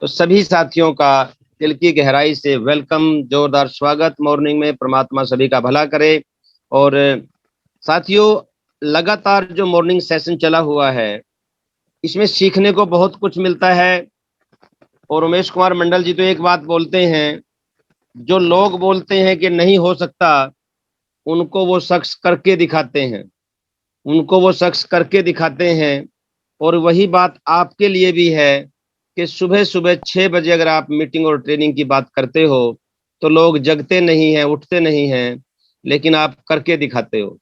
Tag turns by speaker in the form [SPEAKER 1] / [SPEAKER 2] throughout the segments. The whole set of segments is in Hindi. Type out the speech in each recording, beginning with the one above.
[SPEAKER 1] तो सभी साथियों का दिल की गहराई से वेलकम, जोरदार स्वागत। मॉर्निंग में परमात्मा सभी का भला करे। और साथियों, लगातार जो मॉर्निंग सेशन चला हुआ है, इसमें सीखने को बहुत कुछ मिलता है। और उमेश कुमार मंडल जी तो एक बात बोलते हैं, जो लोग बोलते हैं कि नहीं हो सकता, उनको वो शख्स करके दिखाते हैं, उनको वो शख्स करके दिखाते हैं। और वही बात आपके लिए भी है कि सुबह सुबह 6 बजे अगर आप मीटिंग और ट्रेनिंग की बात करते हो तो लोग जगते नहीं हैं, उठते नहीं हैं, लेकिन आप करके दिखाते हो।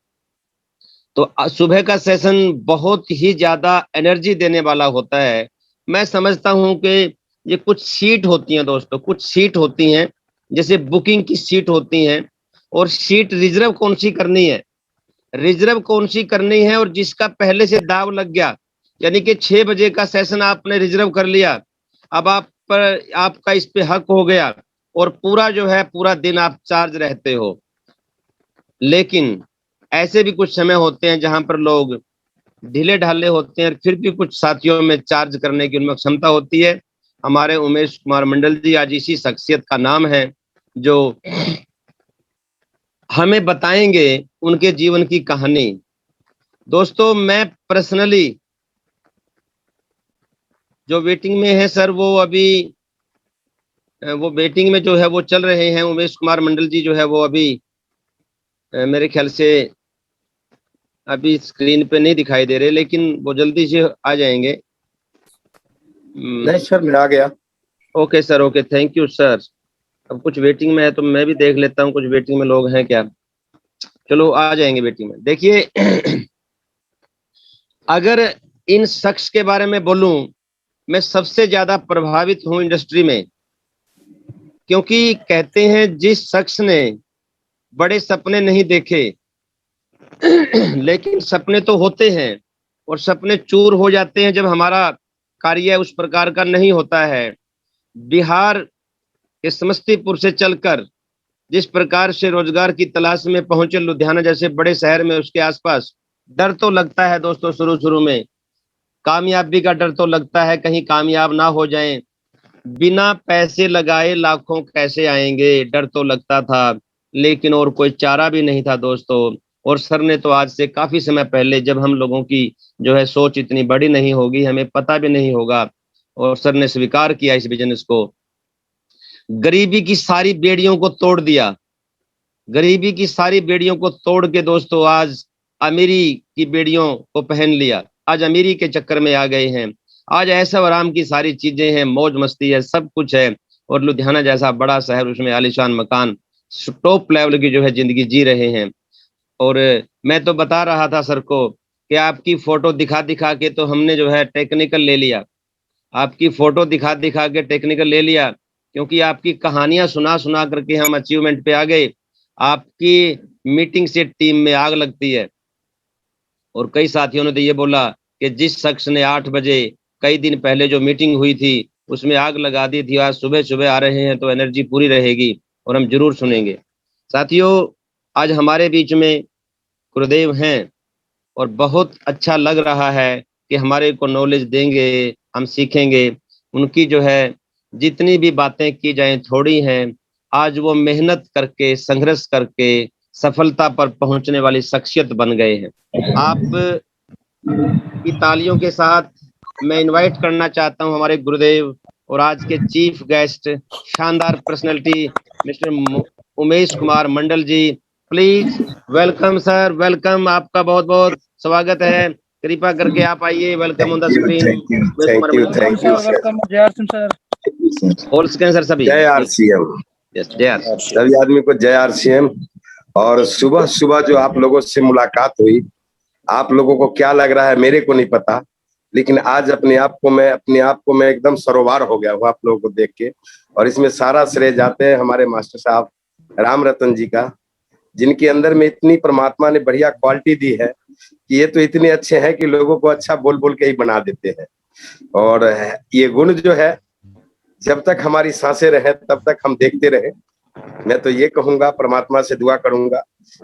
[SPEAKER 1] तो सुबह का सेशन बहुत ही ज्यादा एनर्जी देने वाला होता है। मैं समझता हूं कि ये कुछ सीट होती हैं दोस्तों, कुछ सीट होती हैं, जैसे बुकिंग की सीट होती हैं। और सीट रिजर्व कौन सी करनी है, रिजर्व कौन सी करनी है, और जिसका पहले से दाव लग गया, यानी कि 6 बजे का सेशन आपने रिजर्व कर लिया, अब आप पर आपका इस पे हक हो गया, और पूरा जो है पूरा दिन आप चार्ज रहते हो। लेकिन ऐसे भी कुछ समय होते हैं जहां पर लोग ढीले ढाले होते हैं, फिर भी कुछ साथियों में चार्ज करने की उनमें क्षमता होती है। हमारे उमेश कुमार मंडल जी आज इसी शख्सियत का नाम है, जो हमें बताएंगे उनके जीवन की कहानी। दोस्तों, मैं पर्सनली जो वेटिंग में है सर, वो अभी वो वेटिंग में जो है वो चल रहे हैं। उमेश कुमार मंडल जी जो है वो अभी मेरे ख्याल से अभी स्क्रीन पे नहीं दिखाई दे रहे, लेकिन वो जल्दी से आ जाएंगे।
[SPEAKER 2] नहीं सर, मैं आ गया।
[SPEAKER 1] Okay sir, okay, thank you sir. अब कुछ वेटिंग में है तो मैं भी देख लेता हूँ कुछ वेटिंग में लोग हैं क्या। चलो, आ जाएंगे वेटिंग में। देखिए अगर इन शख्स के बारे में बोलूं, मैं सबसे ज्यादा प्रभावित हूं इंडस्ट्री में, क्योंकि कहते हैं जिस शख्स ने बड़े सपने नहीं देखे लेकिन सपने तो होते हैं, और सपने चूर हो जाते हैं जब हमारा कार्य उस प्रकार का नहीं होता है। बिहार के समस्तीपुर से चलकर जिस प्रकार से रोजगार की तलाश में पहुंचे लुधियाना जैसे बड़े शहर में, उसके आसपास डर तो लगता है दोस्तों। शुरू शुरू में कामयाबी का डर तो लगता है, कहीं कामयाब ना हो जाएं। बिना पैसे लगाए लाखों कैसे आएंगे, डर तो लगता था, लेकिन और कोई चारा भी नहीं था दोस्तों। और सर ने तो आज से काफी समय पहले, जब हम लोगों की जो है सोच इतनी बड़ी नहीं होगी, हमें पता भी नहीं होगा, और सर ने स्वीकार किया इस बिजनेस को। गरीबी की सारी बेड़ियों को तोड़ दिया, गरीबी की सारी बेड़ियों को तोड़ के दोस्तों आज अमीरी की बेड़ियों को पहन लिया। आज अमीरी के चक्कर में आ गए हैं। आज ऐसा आराम की सारी चीजें हैं, मौज मस्ती है, सब कुछ है। और लुधियाना जैसा बड़ा शहर, उसमें आलीशान मकान, टॉप लेवल की जो है जिंदगी जी रहे हैं। और मैं तो बता रहा था सर को कि आपकी फोटो दिखा दिखा के तो हमने जो है टेक्निकल ले लिया, आपकी फोटो दिखा दिखा के टेक्निकल ले लिया, क्योंकि आपकी कहानियां सुना सुना करके हम अचीवमेंट पे आ गए। आपकी मीटिंग से टीम में आग लगती है। और कई साथियों ने तो ये बोला कि जिस शख्स ने 8 बजे कई दिन पहले जो मीटिंग हुई थी उसमें आग लगा दी थी, आज सुबह सुबह आ रहे हैं तो एनर्जी पूरी रहेगी, और हम जरूर सुनेंगे। साथियों, आज हमारे बीच में गुरुदेव हैं, और बहुत अच्छा लग रहा है कि हमारे को नॉलेज देंगे, हम सीखेंगे। उनकी जो है जितनी भी बातें की जाएं थोड़ी हैं। आज वो मेहनत करके, संघर्ष करके सफलता पर पहुंचने वाली शख्सियत बन गए हैं। आप की तालियों के साथ मैं इनवाइट करना चाहता हूं हमारे गुरुदेव और आज के चीफ गेस्ट, शानदार personality, mister Umesh Kumar Mandal ji. Please welcome sir, welcome, आपका बहुत बहुत स्वागत है। कृपा करके आप आइए, welcome on the screen Umesh Kumar Mandal.
[SPEAKER 2] Thank you sir.
[SPEAKER 3] Welcome जय RCM sir.
[SPEAKER 1] Whole screen sir सभी।
[SPEAKER 2] जय आरसीएम।
[SPEAKER 1] यस, जय आरसीएम।
[SPEAKER 2] सभी आदमी को जय आरसीएम। और सुबह सुबह जो आप लोगों से मुलाकात हुई, आप लोगों को क्या लग रहा है मेरे को नहीं पता, लेकिन आज अपने आप को मैं एकदम सरोवार हो गया हूँ आप लोगों को देख के। और इसमें सारा श्रेय जाते हैं हमारे मास्टर साहब राम रतन जी का, जिनके अंदर में इतनी परमात्मा ने बढ़िया क्वालिटी दी है कि ये तो इतने अच्छे हैं कि लोगों को अच्छा बोल बोल के ही बना देते हैं। और ये गुण जो है, जब तक हमारी सांसें रहे तब तक हम देखते रहे। मैं तो ये कहूंगा, परमात्मा से दुआ करूंगा,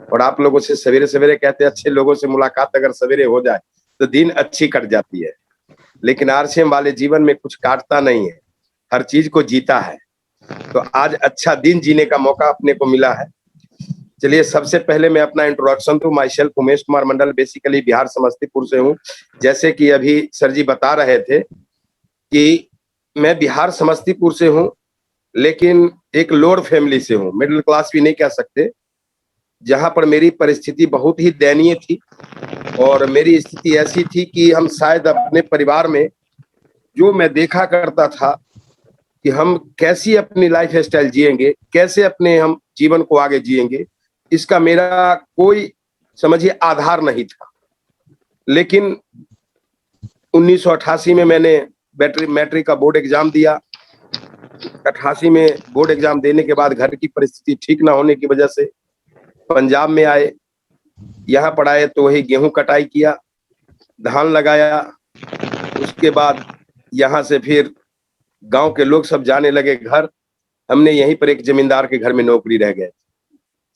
[SPEAKER 2] और आप लोगों से सवेरे सवेरे कहते हैं अच्छे लोगों से मुलाकात अगर सवेरे हो जाए तो दिन अच्छी कट जाती है, लेकिन आरसीएम वाले जीवन में कुछ काटता नहीं है। हर चीज को जीता है। तो आज अच्छा दिन जीने का मौका अपने को मिला है। चलिए, सबसे पहले मैं अपना इंट्रोडक्शन दूं। My self Umesh Kumar Mandal, basically Bihar Samastipur से हूं। जैसे कि अभी सर जी बता रहे थे कि मैं बिहार समस्तीपुर से हूं, लेकिन एक लोअर फैमिली से हूं, मिडिल क्लास भी नहीं कह सकते, जहां पर मेरी परिस्थिति बहुत ही दयनीय थी। और मेरी स्थिति ऐसी थी कि हम शायद अपने परिवार में, जो मैं देखा करता था कि हम कैसी अपनी लाइफ स्टाइल जिएंगे, कैसे अपने हम जीवन को आगे जिएंगे, इसका मेरा कोई समझिए आधार नहीं था। लेकिन 1988 में मैंने मैट्रिक का बोर्ड एग्जाम दिया। 88 में बोर्ड एग्जाम देने के बाद घर की परिस्थिति ठीक ना होने की वजह से पंजाब में आए। यहाँ पढ़ाए तो वही गेहूं कटाई किया, धान लगाया। उसके बाद यहाँ से फिर गांव के लोग सब जाने लगे घर। हमने यहीं पर एक जमींदार के घर में नौकरी रह गए।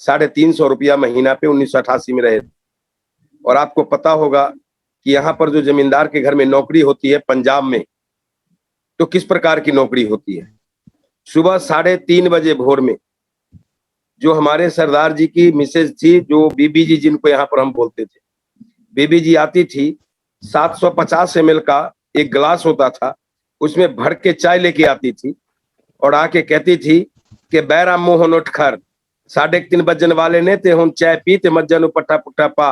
[SPEAKER 2] 350 रुपया महीना पे 1988 में रहे। और आपको पता होगा कि यहाँ पर जो जमींदार के घर में नौकरी होती है पंजाब में, तो किस प्रकार की नौकरी होती है। सुबह 3:30 बजे भोर में जो हमारे सरदार जी की मिसेज थी, जो बीबी जी जिनको यहाँ पर हम बोलते थे, बीबी जी आती थी। 750 ml का एक गिलास होता था, उसमें भर के चाय लेके आती थी और आके कहती थी कि बैरा मोहन उठकर 3:30 बजन वाले ने ते हम चाय पीते मज्जन पट्टा पुट्टा पा।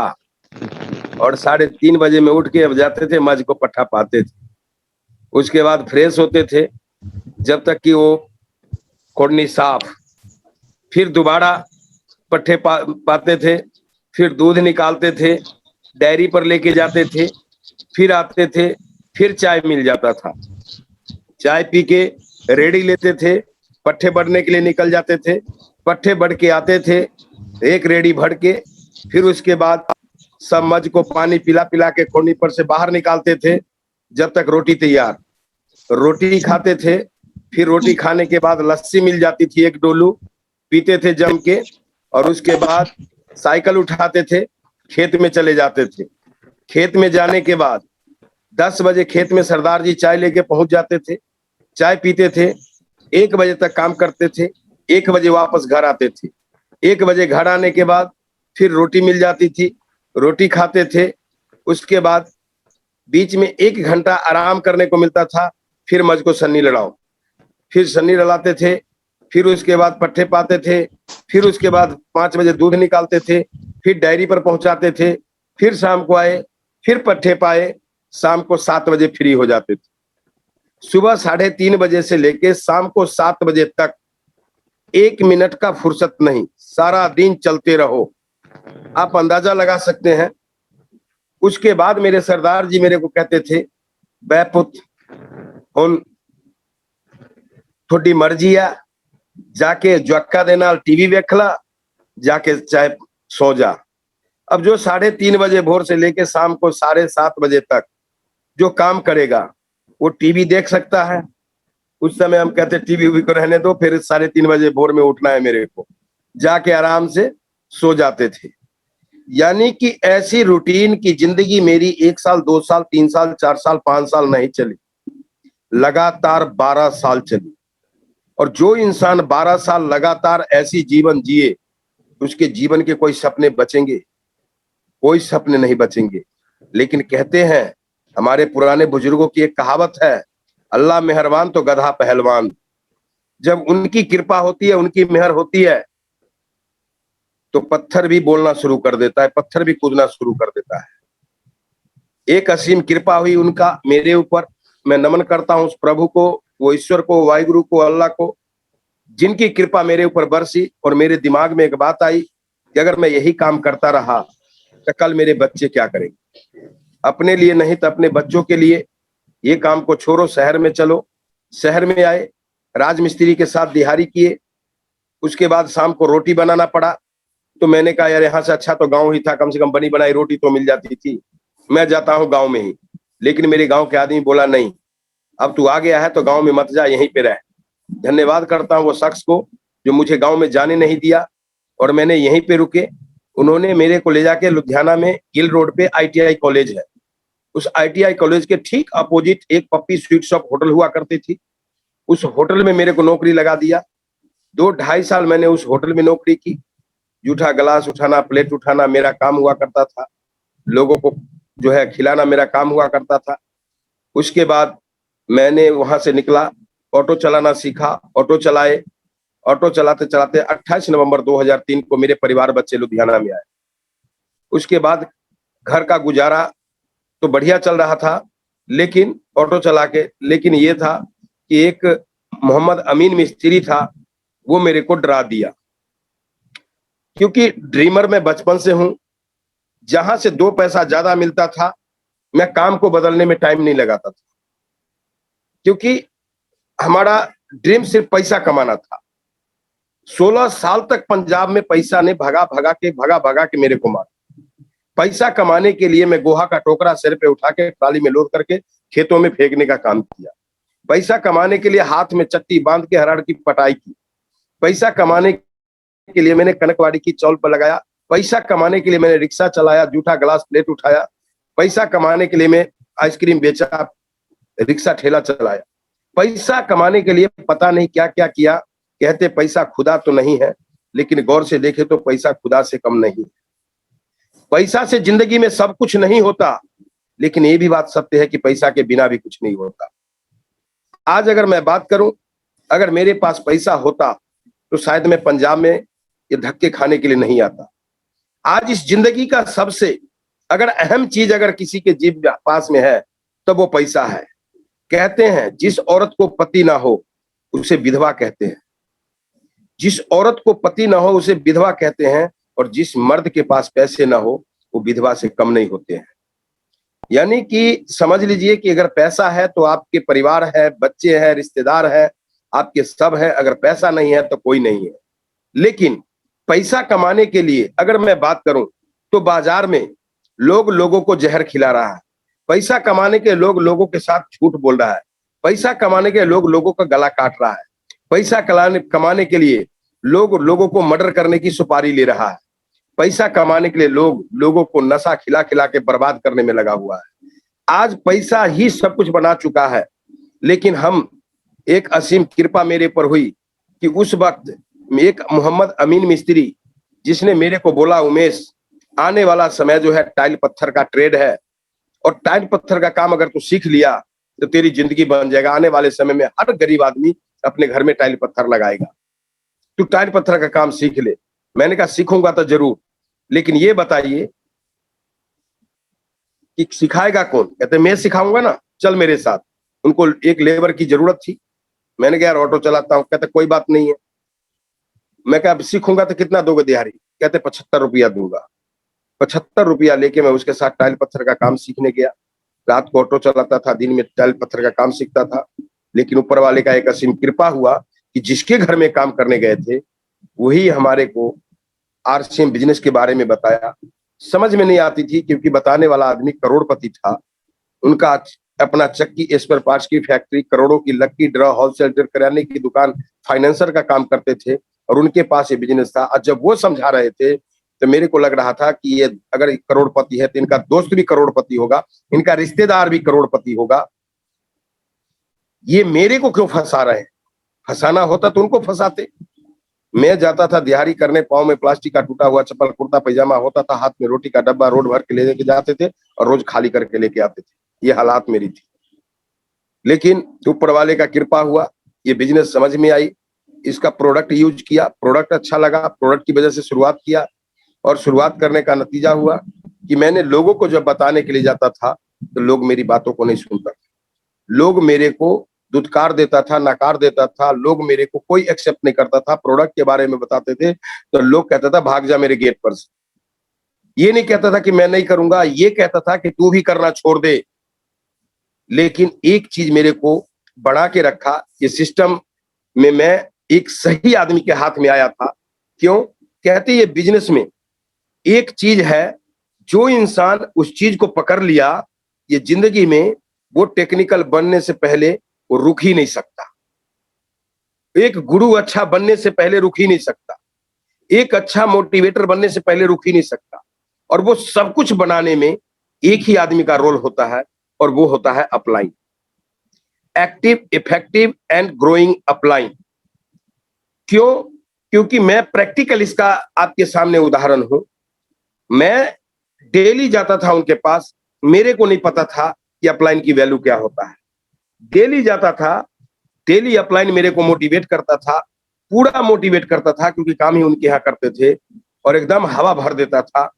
[SPEAKER 2] और 3:30 बजे में उठ के अब जाते थे, मज को पट्टा पाते थे। उसके बाद फ्रेश होते थे जब तक कि वो कोड़नी साफ, फिर दोबारा पट्टे पाते थे, फिर दूध निकालते थे, डेयरी पर लेके जाते थे, फिर आते थे, फिर चाय मिल जाता था। चाय पी के रेडी लेते थे, पट्टे बढ़ने के लिए निकल जाते थे। पट्टे बढ़ के आते थे, एक रेडी भर के, फिर उसके बाद सब मज को पानी पिला पिला के कोनी पर से बाहर निकालते थे जब तक रोटी तैयार। रोटी खाते थे, फिर रोटी खाने के बाद लस्सी मिल जाती थी, एक डोलू पीते थे जम के। और उसके बाद साइकिल उठाते थे, खेत में चले जाते थे। खेत में जाने के बाद 10 बजे खेत में सरदार जी चाय लेके पहुंच जाते थे, चाय पीते थे, 1 बजे तक काम करते थे, 1 बजे वापस घर आते थे। 1 बजे घर आने के बाद फिर रोटी मिल जाती थी, रोटी खाते थे। उसके बाद बीच में 1 घंटा आराम करने को मिलता था, फिर मज को सन्नी लड़ाओ, फिर सन्नी लड़ाते थे, फिर उसके बाद पट्टे पाते थे, फिर उसके बाद 5 बजे दूध निकालते थे, फिर डेयरी पर पहुंचाते थे, फिर शाम को आए, फिर पट्टे पाए, शाम को 7 बजे फ्री हो जाते थे। सुबह 3:30 बजे से लेके शाम को 7 बजे तक 1 मिनट का फुर्सत नहीं, सारा दिन चलते रहो। आप अंदाजा लगा सकते हैं। उसके बाद मेरे सरदार जी मेरे को कहते थे, बैपुत हुन थोड़ी मर्जी है, जाके ज्वाका दे नाल टीवी वेखला, जाके चाहे सो जा। अब जो 3:30 बजे भोर से लेके शाम को 7:30 बजे तक जो काम करेगा वो टीवी देख सकता है। उस समय हम कहते टीवी को रहने दो, फिर 3:30 बजे भोर में उठना है मेरे को, जाके आराम से सो जाते थे। यानी कि ऐसी रूटीन की जिंदगी मेरी 1 साल 2 साल 3 साल 4 साल 5 साल नहीं चली, लगातार 12 साल चली। और जो इंसान 12 साल लगातार ऐसी जीवन जिए, उसके जीवन के कोई सपने बचेंगे? कोई सपने नहीं बचेंगे। लेकिन कहते हैं, हमारे पुराने बुजुर्गों की एक कहावत है, अल्लाह मेहरबान तो गधा पहलवान। जब उनकी कृपा होती है, उनकी मेहर होती है, तो पत्थर भी बोलना शुरू कर देता है, पत्थर भी कूदना शुरू कर देता है। एक असीम कृपा हुई उनका मेरे ऊपर। मैं नमन करता हूं उस प्रभु को, वो ईश्वर को, वाहिगुरु को, अल्लाह को, जिनकी कृपा मेरे ऊपर बरसी। और मेरे दिमाग में एक बात आई कि अगर मैं यही काम करता रहा तो कल मेरे बच्चे क्या करेंगे? अपने लिए नहीं तो अपने बच्चों के लिए ये काम को छोड़ो, शहर में चलो। शहर में आए, राजमिस्त्री के साथ दिहाड़ी किए। उसके बाद शाम को रोटी बनाना पड़ा। तो मैंने कहा, यार यहाँ से अच्छा तो गांव ही था, कम से कम बनी बनाई रोटी तो मिल जाती थी, मैं जाता हूँ गांव में ही। लेकिन मेरे गांव के आदमी बोला, नहीं, अब तू आ गया है तो गांव में मत जा, यहीं पे रह। धन्यवाद करता हूँ वो शख्स को जो मुझे गांव में जाने नहीं दिया और मैंने यहीं पे रुके। उन्होंने मेरे को ले जाके लुधियाना में गिल रोड पे ITI कॉलेज है, उस ITI कॉलेज के ठीक अपोजिट एक पप्पी स्वीट शॉप होटल हुआ करती थी। उस होटल में मेरे को नौकरी लगा दिया। 2-2.5 साल मैंने उस होटल में नौकरी की। जूठा गिलास उठाना, प्लेट उठाना मेरा काम हुआ करता था। लोगों को जो है खिलाना मेरा काम हुआ करता था। उसके बाद मैंने वहां से निकला, ऑटो चलाना सीखा, ऑटो चलाए। ऑटो चलाते चलाते 28 नवंबर 2003 को मेरे परिवार बच्चे लुधियाना में आए। उसके बाद घर का गुजारा तो बढ़िया चल रहा था, लेकिन ऑटो चला के, लेकिन ये था कि एक मोहम्मद अमीन मिस्त्री था, वो मेरे को डरा दिया। क्योंकि ड्रीमर मैं बचपन से हूं, जहां से 2 पैसा ज्यादा मिलता था मैं काम को बदलने में टाइम नहीं लगाता था, क्योंकि हमारा ड्रीम सिर्फ पैसा कमाना था। 16 साल तक पंजाब में पैसा ने भगा भगा के मेरे को मारा। पैसा कमाने के लिए मैं गोहा का टोकरा सिर पे उठा के ट्राली में लोड करके खेतों में फेंकने का काम किया। पैसा कमाने के लिए हाथ में चट्टी बांध के हराड़ की पटाई की। पैसा कमाने के लिए मैंने कनकवाड़ी की चौल पर लगाया। पैसा कमाने के लिए मैंने रिक्शा चलाया, जूठा गिलास प्लेट उठाया। पैसा कमाने के लिए मैं आइसक्रीम बेचा, रिक्शा ठेला चलाया। पैसा कमाने के लिए पता नहीं क्या क्या किया। कहते पैसा खुदा तो नहीं है, लेकिन गौर से देखे तो पैसा खुदा से कम नहीं। पैसा से जिंदगी में सब कुछ नहीं होता, लेकिन ये भी बात सत्य है कि पैसा के बिना भी कुछ नहीं होता। आज अगर मैं बात करूं, अगर मेरे पास पैसा होता तो शायद मैं पंजाब में ये धक्के खाने के लिए नहीं आता। आज इस जिंदगी का सबसे अगर अहम चीज अगर किसी के जेब पास में है तो वो पैसा है। कहते हैं जिस औरत को पति ना हो उसे विधवा कहते हैं, जिस औरत को पति ना हो उसे विधवा कहते हैं, और जिस मर्द के पास पैसे ना हो वो विधवा से कम नहीं होते हैं। यानी कि समझ लीजिए कि अगर पैसा है तो आपके परिवार है, बच्चे हैं, रिश्तेदार है, आपके सब है। अगर पैसा नहीं है तो कोई नहीं है। लेकिन पैसा कमाने के लिए अगर मैं बात करूं तो बाजार में लोग लोगों को जहर खिला रहा है। पैसा कमाने के लोग लोगों के साथ झूठ बोल रहा है। पैसा कमाने के लोग लोगों का गला काट रहा है। पैसा कमाने के लिए लोग लोगों को मर्डर करने की सुपारी ले रहा है। पैसा कमाने के लिए लोग लोगों को नशा खिला खिला के बर्बाद करने में लगा हुआ है। आज पैसा ही सब कुछ बना चुका है। लेकिन हम एक असीम कृपा मेरे पर हुई कि उस वक्त एक मोहम्मद अमीन मिस्त्री जिसने मेरे को बोला, उमेश आने वाला समय जो है टाइल पत्थर का ट्रेड है, और टाइल पत्थर का काम अगर तू सीख लिया तो तेरी जिंदगी बन जाएगा। आने वाले समय में हर गरीब आदमी अपने घर में टाइल पत्थर लगाएगा। तू टाइल पत्थर का काम सीख ले। मैंने कहा सीखूंगा तो जरूर, लेकिन ये बताइए कि सिखाएगा कौन? कहते मैं सिखाऊंगा ना, चल मेरे साथ। उनको एक लेबर की जरूरत थी। मैंने कहा यार ऑटो चलाता हूँ। कहते कोई बात नहीं है। मैं कहा सीखूंगा तो कितना दोगे दिहाड़ी? कहते 75 रुपया दूंगा। 75 रुपया लेके मैं उसके साथ टाइल पत्थर का काम सीखने गया। रात को ऑटो चलाता था, दिन में टाइल पत्थर का काम सीखता था। लेकिन ऊपर वाले का एक असीम कृपा हुआ कि जिसके घर में काम करने गए थे वही हमारे को आरसीएम बिजनेस के बारे में बताया। समझ में नहीं आती थी, क्योंकि बताने वाला आदमी करोड़पति था। उनका अपना चक्की स्पेयर पार्ट्स की फैक्ट्री, करोड़ों की लक्की ड्रा, होलसेल किराने की दुकान, फाइनेंसर का काम करते थे, और उनके पास ये बिजनेस था। और जब वो समझा रहे थे तो मेरे को लग रहा था कि ये अगर करोड़पति है तो इनका दोस्त भी करोड़पति होगा, इनका रिश्तेदार भी करोड़पति होगा। ये मेरे को क्यों फंसा रहे हैं? फंसाना होता तो उनको फंसाते। मैं जाता था दिहाड़ी करने, पाँव में प्लास्टिक का टूटा हुआ चप्पल, कुर्ता पैजामा होता था, हाथ में रोटी का डब्बा रोड भर के लेके जाते थे और रोज खाली करके लेके आते थे। ये हालात मेरी थी। लेकिन ऊपर वाले का कृपा हुआ, ये बिजनेस समझ में आई, इसका प्रोडक्ट यूज किया, प्रोडक्ट अच्छा लगा, प्रोडक्ट की वजह से शुरुआत किया। और शुरुआत करने का नतीजा हुआ कि मैंने लोगों को जब बताने के लिए जाता था तो लोग मेरी बातों को नहीं सुनता था। लोग मेरे को दुत्कार देता था, नकार देता था। लोग मेरे को कोई एक्सेप्ट नहीं करता था। प्रोडक्ट के बारे में बताते थे तो लोग कहता था भाग जा मेरे गेट पर से। ये नहीं कहता था कि मैं नहीं करूंगा, ये कहता था कि तू भी करना छोड़ दे। लेकिन एक चीज मेरे को बढ़ा के रखा, ये सिस्टम में मैं एक सही आदमी के हाथ में आया था। क्यों? कहते ये बिजनेस में एक चीज है, जो इंसान उस चीज को पकड़ लिया, ये जिंदगी में वो टेक्निकल बनने से पहले वो रुक ही नहीं सकता। एक गुरु अच्छा बनने से पहले रुक ही नहीं सकता। एक अच्छा मोटिवेटर बनने से पहले रुक ही नहीं सकता। और वो सब कुछ बनाने में एक ही आदमी का रोल होता है, और वो होता है upline. Active, effective and growing upline. क्यों? क्योंकि मैं प्रैक्टिकल इसका आपके सामने उदाहरण हूं। मैं डेली जाता था उनके पास, मेरे को नहीं पता था कि अपलाइन की वैल्यू क्या होता है। डेली जाता था, डेली अपलाइन मेरे को मोटिवेट करता था, पूरा मोटिवेट करता था, क्योंकि काम ही उनके यहाँ करते थे, और एकदम हवा भर देता था।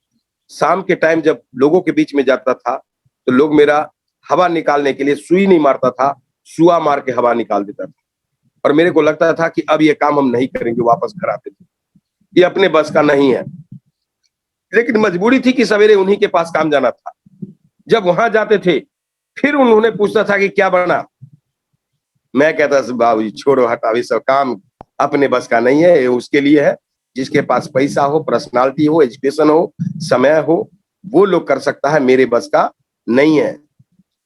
[SPEAKER 2] शाम के टाइम जब लोगों के बीच में जाता था तो लोग मेरा हवा निकालने के लिए सुई नहीं मारता था, सुआ मार के हवा निकाल देता था, और मेरे को लगता था कि अब ये काम हम नहीं करेंगे, वापस घर आते थे, ये अपने बस का नहीं है। लेकिन मजबूरी थी कि सवेरे उन्हीं के पास काम जाना था। जब वहां जाते थे फिर उन्होंने पूछता था कि क्या बना, मैं कहता था बाबू जी छोड़ो, हटाओ, ये सब काम अपने बस का नहीं है, ये उसके लिए है जिसके पास पैसा हो, पर्सनालिटी हो, एजुकेशन हो, समय हो, वो लोग कर सकता है, मेरे बस का नहीं है।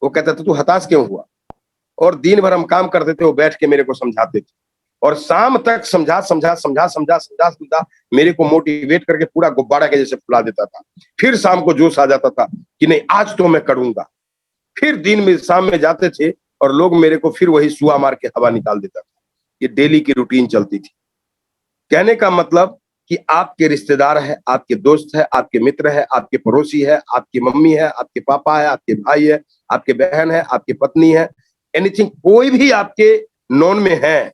[SPEAKER 2] वो कहता था तू हताश क्यों हुआ? और दिन भर हम काम करते थे, वो बैठ के मेरे को समझाते थे, और शाम तक समझा मेरे को मोटिवेट करके पूरा गुब्बारा के जैसे फुला देता था। फिर शाम को जोश आ जाता था कि नहीं आज तो मैं करूंगा। फिर दिन में शाम में जाते थे और लोग मेरे को फिर वही सुआ मार के हवा निकाल देता था। ये डेली की रूटीन चलती थी। कहने का मतलब कि आपके रिश्तेदार है, आपके दोस्त है, आपके मित्र है, आपके पड़ोसी है, आपकी मम्मी है, आपके पापा है, आपके भाई है, आपके बहन है, आपकी पत्नी है, एनीथिंग, कोई भी आपके नॉन में है,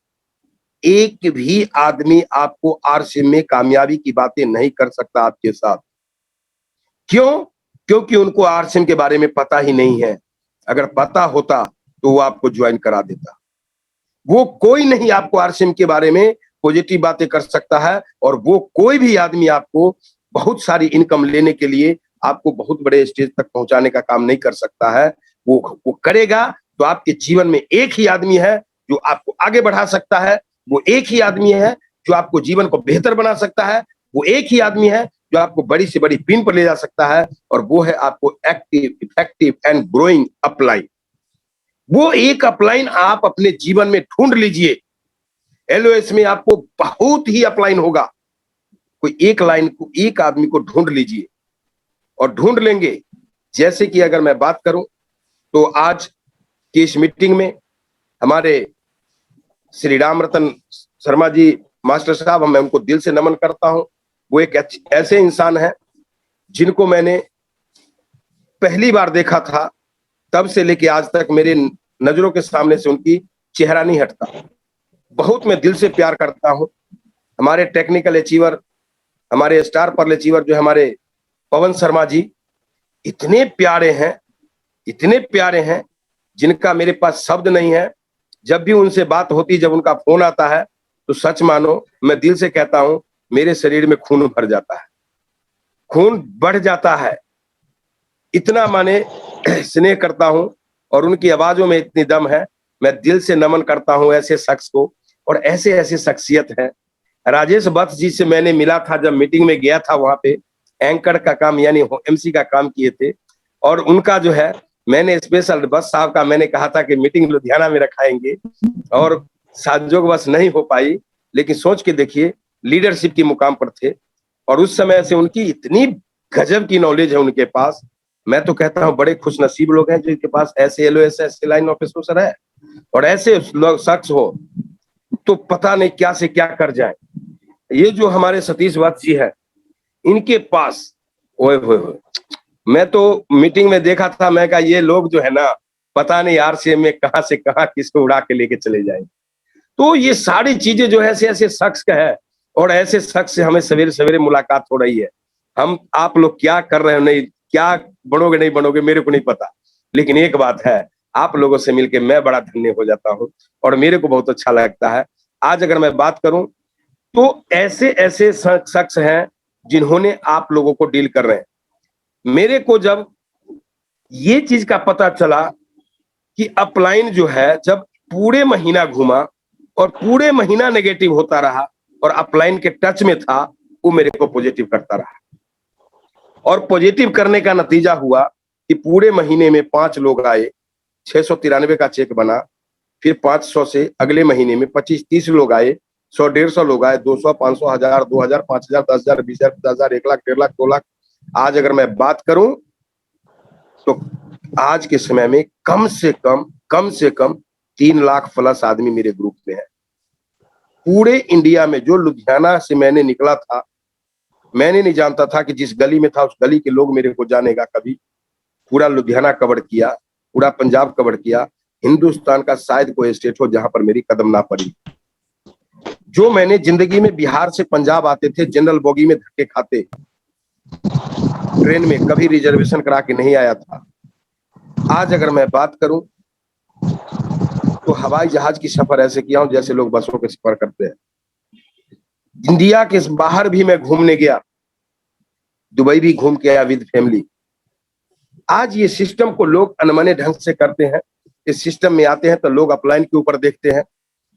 [SPEAKER 2] एक भी आदमी आपको आरसीएम में कामयाबी की बातें नहीं कर सकता आपके साथ। क्यों? क्योंकि उनको आरसीएम के बारे में पता ही नहीं है। अगर पता होता तो वो आपको ज्वाइन करा देता। वो कोई नहीं आपको आरसीएम के बारे में पॉजिटिव बातें कर सकता है, और वो कोई भी आदमी आपको बहुत सारी इनकम लेने के लिए आपको बहुत बड़े स्टेज तक पहुंचाने का काम नहीं कर सकता है। वो करेगा तो आपके जीवन में एक ही आदमी है जो आपको आगे बढ़ा सकता है, वो एक ही आदमी है जो आपको जीवन को बेहतर बना सकता है, वो एक ही आदमी है जो आपको बड़ी से बड़ी पिन पर ले जा सकता है, और वो है आपको active, effective and growing upline. वो एक अपलाइन आप अपने जीवन में ढूंढ लीजिए। एलओएस में आपको बहुत ही अपलाइन होगा। कोई एक लाइन को, एक आदमी को ढूंढ लीजिए, और ढूंढ लेंगे। जैसे कि अगर मैं बात करूं तो आज की इस मीटिंग में हमारे श्री राम रतन शर्मा जी मास्टर साहब, मैं उनको दिल से नमन करता हूं। वो एक ऐसे इंसान हैं जिनको मैंने पहली बार देखा था, तब से लेके आज तक मेरे नजरों के सामने से उनकी चेहरा नहीं हटता। बहुत मैं दिल से प्यार करता हूं। हमारे टेक्निकल अचीवर, हमारे स्टार पर्ल अचीवर जो हमारे पवन शर्मा जी, इतने प्यारे हैं, इतने प्यारे हैं, जिनका मेरे पास शब्द नहीं है। जब भी उनसे बात होती, जब उनका फोन आता है, तो सच मानो मैं दिल से कहता हूं, मेरे शरीर में खून भर जाता है, खून बढ़ जाता है। इतना माने स्नेह करता हूं, और उनकी आवाजों में इतनी दम है। मैं दिल से नमन करता हूं ऐसे शख्स को, और ऐसे ऐसे शख्सियत है। राजेश वत्स जी से मैंने मिला था, जब मीटिंग में गया था, वहां पे एंकर का काम यानी एमसी का काम किए थे, और उनका जो है मैंने स्पेशल वत्स साहब का मैंने कहा था कि मीटिंग लुधियाना में रखाएंगे, और संजोग बस नहीं हो पाई। लेकिन सोच के देखिए, लीडरशिप की मुकाम पर थे, और उस समय से उनकी इतनी गजब की नॉलेज है उनके पास। मैं तो कहता हूं बड़े खुश नसीब लोग हैं जिनके पास ऐसे एलओएस, ऐसे लाइन ऑफिसर है, और ऐसे लोग शख्स हो तो पता नहीं क्या से क्या कर जाए। ये जो हमारे सतीश वत्स जी है, इनके पास ओए होए, मैं तो मीटिंग में देखा था, मैं कहा ये लोग जो है ना, पता नहीं आरसीएम में कहां से कहां किसको उड़ा के लेके चले जाएंगे। तो ये सारी चीजें जो है ऐसे शख्स का है, और ऐसे शख्स से हमें सवेरे सवेरे मुलाकात हो रही है। हम आप लोग क्या कर रहे हो, नहीं क्या बनोगे नहीं बनोगे मेरे को नहीं पता, लेकिन एक बात है, आप लोगों से मिलके मैं बड़ा धन्य हो जाता हूं, और मेरे को बहुत अच्छा लगता है। आज अगर मैं बात करूं तो ऐसे ऐसे शख्स हैं जिन्होंने आप लोगों को डील कर रहे हैं। मेरे को जब ये चीज का पता चला कि अपलाइन जो है, जब पूरे महीना घूमा और पूरे महीना नेगेटिव होता रहा और अपलाइन के टच में था, वो मेरे को पॉजिटिव करता रहा, और पॉजिटिव करने का नतीजा हुआ कि पूरे महीने में 5 लोग आए, 693 का चेक बना। फिर 500 से अगले महीने में 25-30 लोग आए, 100-150 लोग आए, 200, 500, 1000, 2000, 5000, 10000, 20000, 50,000, 1 लाख, 1.5 लाख, 2 लाख। आज अगर मैं बात करूं तो आज के समय में कम से कम 3 लाख प्लस आदमी मेरे ग्रुप में है। पूरे इंडिया में जो लुधियाना से मैंने निकला था, मैंने नहीं जानता था कि जिस गली में था उस गली के लोग मेरे को जानेगा कभी। पूरा लुधियाना कवर किया, पूरा पंजाब कवर किया। हिंदुस्तान का शायद कोई स्टेट हो जहां पर मेरी कदम ना पड़ी। जो मैंने जिंदगी में बिहार से पंजाब आते थे, जनरल बोगी में धक्के खाते, ट्रेन में कभी रिजर्वेशन करा के नहीं आया था। आज अगर मैं बात करूं तो हवाई जहाज की सफर ऐसे किया हूं जैसे लोग बसों के सफर करते हैं। इंडिया के बाहर भी मैं घूमने गया, दुबई भी घूम के आया विद फैमिली। आज ये सिस्टम को लोग अनमने ढंग से करते हैं। इस सिस्टम में आते हैं तो लोग अपलाइन के ऊपर देखते हैं,